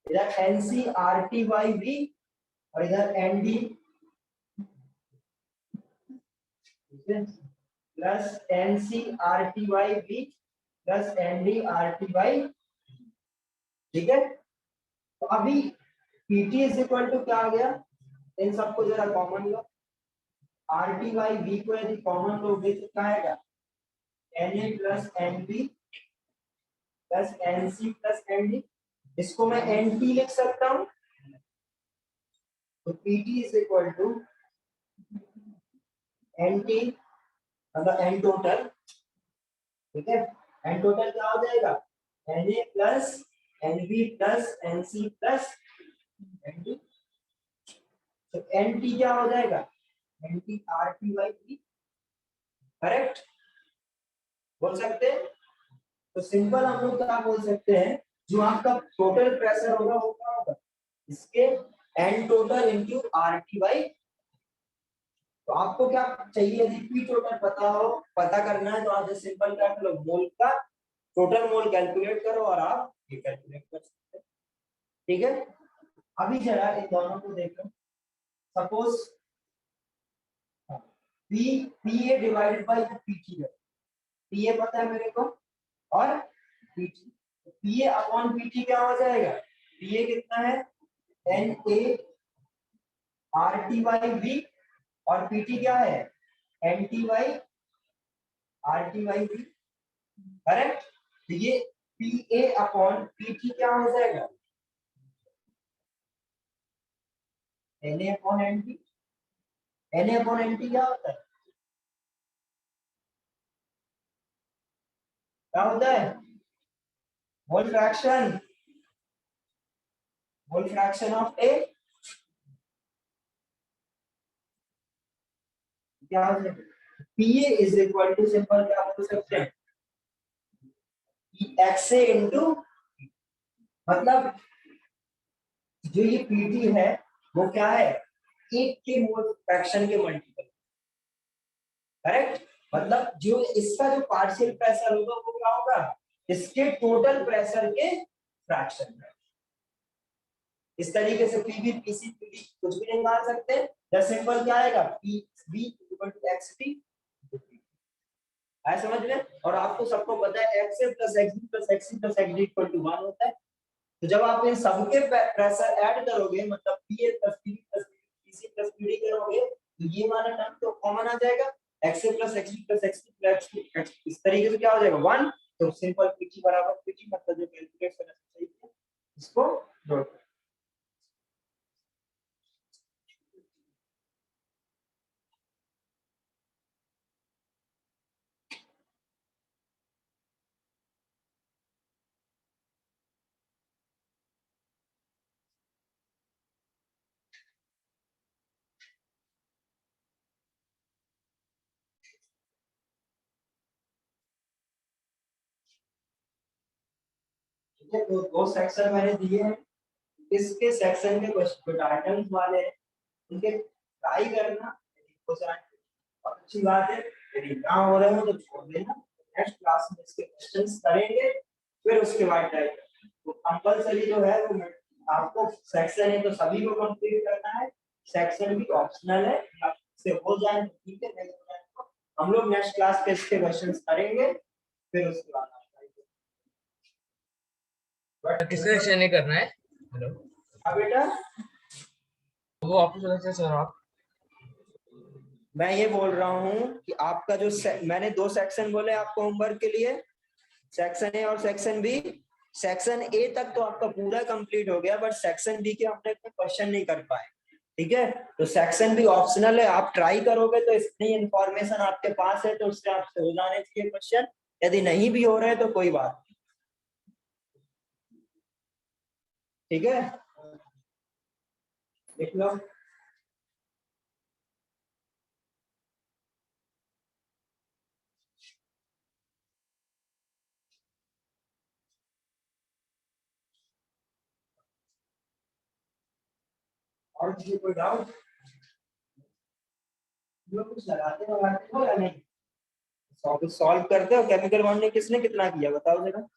इधर N C R T Y B, और इधर N D plus N C R T Y B plus N D R T Y. ठीक है, तो अभी PT is equal to क्या आ गया, इन सबको जरा कॉमन लो, आर टी वाई बी को यदि कॉमन लोगे तो क्या आएगा, N A plus N B plus N C plus N D, इसको मैं एन टी लिख सकता हूं, तो PT is equal to N T मतलब एन टोटल। ठीक है, एन टोटल क्या हो जाएगा, N A plus N B plus N C plus N D, तो एन टी क्या हो जाएगा, N T R T Y V. Correct, बोल सकते हैं। तो सिंपल हम लोग क्या बोल सकते हैं, जो आपका टोटल प्रेशर होगा वो क्या होगा, इसके N total into R T by. तो आपको क्या चाहिए, यदि पी टोटल पता करना है तो आप जैसे सिंपल क्या कर लो, मोल का टोटल मोल कैलकुलेट करो और आप ये कैलकुलेट कर सकते हैं। ठीक है, अभी जरा इन दोनों को देखो, suppose P P A divided by PT है, पी ए पता है मेरे को और PT, P A upon PT क्या हो जाएगा, पी ए कितना है, N A R T Y B, और पीटी क्या है, N T by R T Y V. Correct, तो ये पी ए अपॉन पीटी क्या हो जाएगा, N A upon N T, N A upon N T क्या होता है, क्या होता है, मोल फ्रैक्शन ऑफ ए, क्या हो जाएगा, P A is equal to simple क्या बोल सकते हैं, एक्स ए इंटू, मतलब जो ये पीटी है वो क्या है, एक के मोल फ्रैक्शन के मल्टीपल। करेक्ट, मतलब जो इसका जो पार्शियल प्रेशर होगा वो क्या होगा, इसके टोटल प्रेशर के फ्रैक्शन में। इस तरीके से पीबी पीसी पीडी कुछ भी निकाल सकते हैं, जैसे सिंपल क्या आएगा, P B equal to X T, है समझ में। और आपको सबको पता है X A plus X B plus X C plus X D equal to 1 होता है। तो जब आप इन सबके प्रेशर ऐड करोगे, मतलब PA plus PB plus PC plus PD करोगे, तो ये वाला टर्म तो कॉमन आ जाएगा, X A plus X B plus X C plus X, इस तरीके से क्या हो जाएगा 1। तो सिंपल पीटी बराबर पीटी, मतलब जो कैलकुलेट करना चाहिए इसको नोट। ठीक है, तो दो सेक्शन मैंने दिए हैं, इसके सेक्शन के क्वेश्चन आइटम्स वाले हैं, उनके ट्राई करना, यदि हो जाए तो अच्छी बात है, यदि ना हो रहे हो तो छोड़ देना, नेक्स्ट क्लास में इसके क्वेश्चंस करेंगे, फिर उसके बाद ट्राई करेंगे। तो कंपलसरी जो है वो आपको सेक्शन है तो सभी को कंप्लीट करना है, सेक्शन भी ऑप्शनल है, आपसे हो जाए तो ठीक है, नहीं हो जाए तो हम लोग नेक्स्ट क्लास पे इसके क्वेश्चंस करेंगे, फिर उसके बाद किसका सेक्शन नहीं करना है, हेलो हाँ बेटा, वो आपको चला सर आप, मैं ये बोल रहा हूँ कि आपका जो मैंने दो सेक्शन बोले आपको होमवर्क के लिए, सेक्शन ए और सेक्शन बी। सेक्शन ए तक तो आपका पूरा कंप्लीट हो गया, बट सेक्शन बी के हमने क्वेश्चन नहीं कर पाए। ठीक है, तो सेक्शन बी ऑप्शनल है, आप ट्राई करोगे तो इतनी इंफॉर्मेशन आपके पास है तो उससे आपसे हो जाने चाहिए क्वेश्चन, यदि नहीं भी हो रहे तो कोई बात नहीं। ठीक है, देख लो। और किसी कोई डाउट? जो कुछ लगाते हो या नहीं? सॉल्व करते हो केमिकल बॉन्डिंग किसने कितना किया बताओ जरा।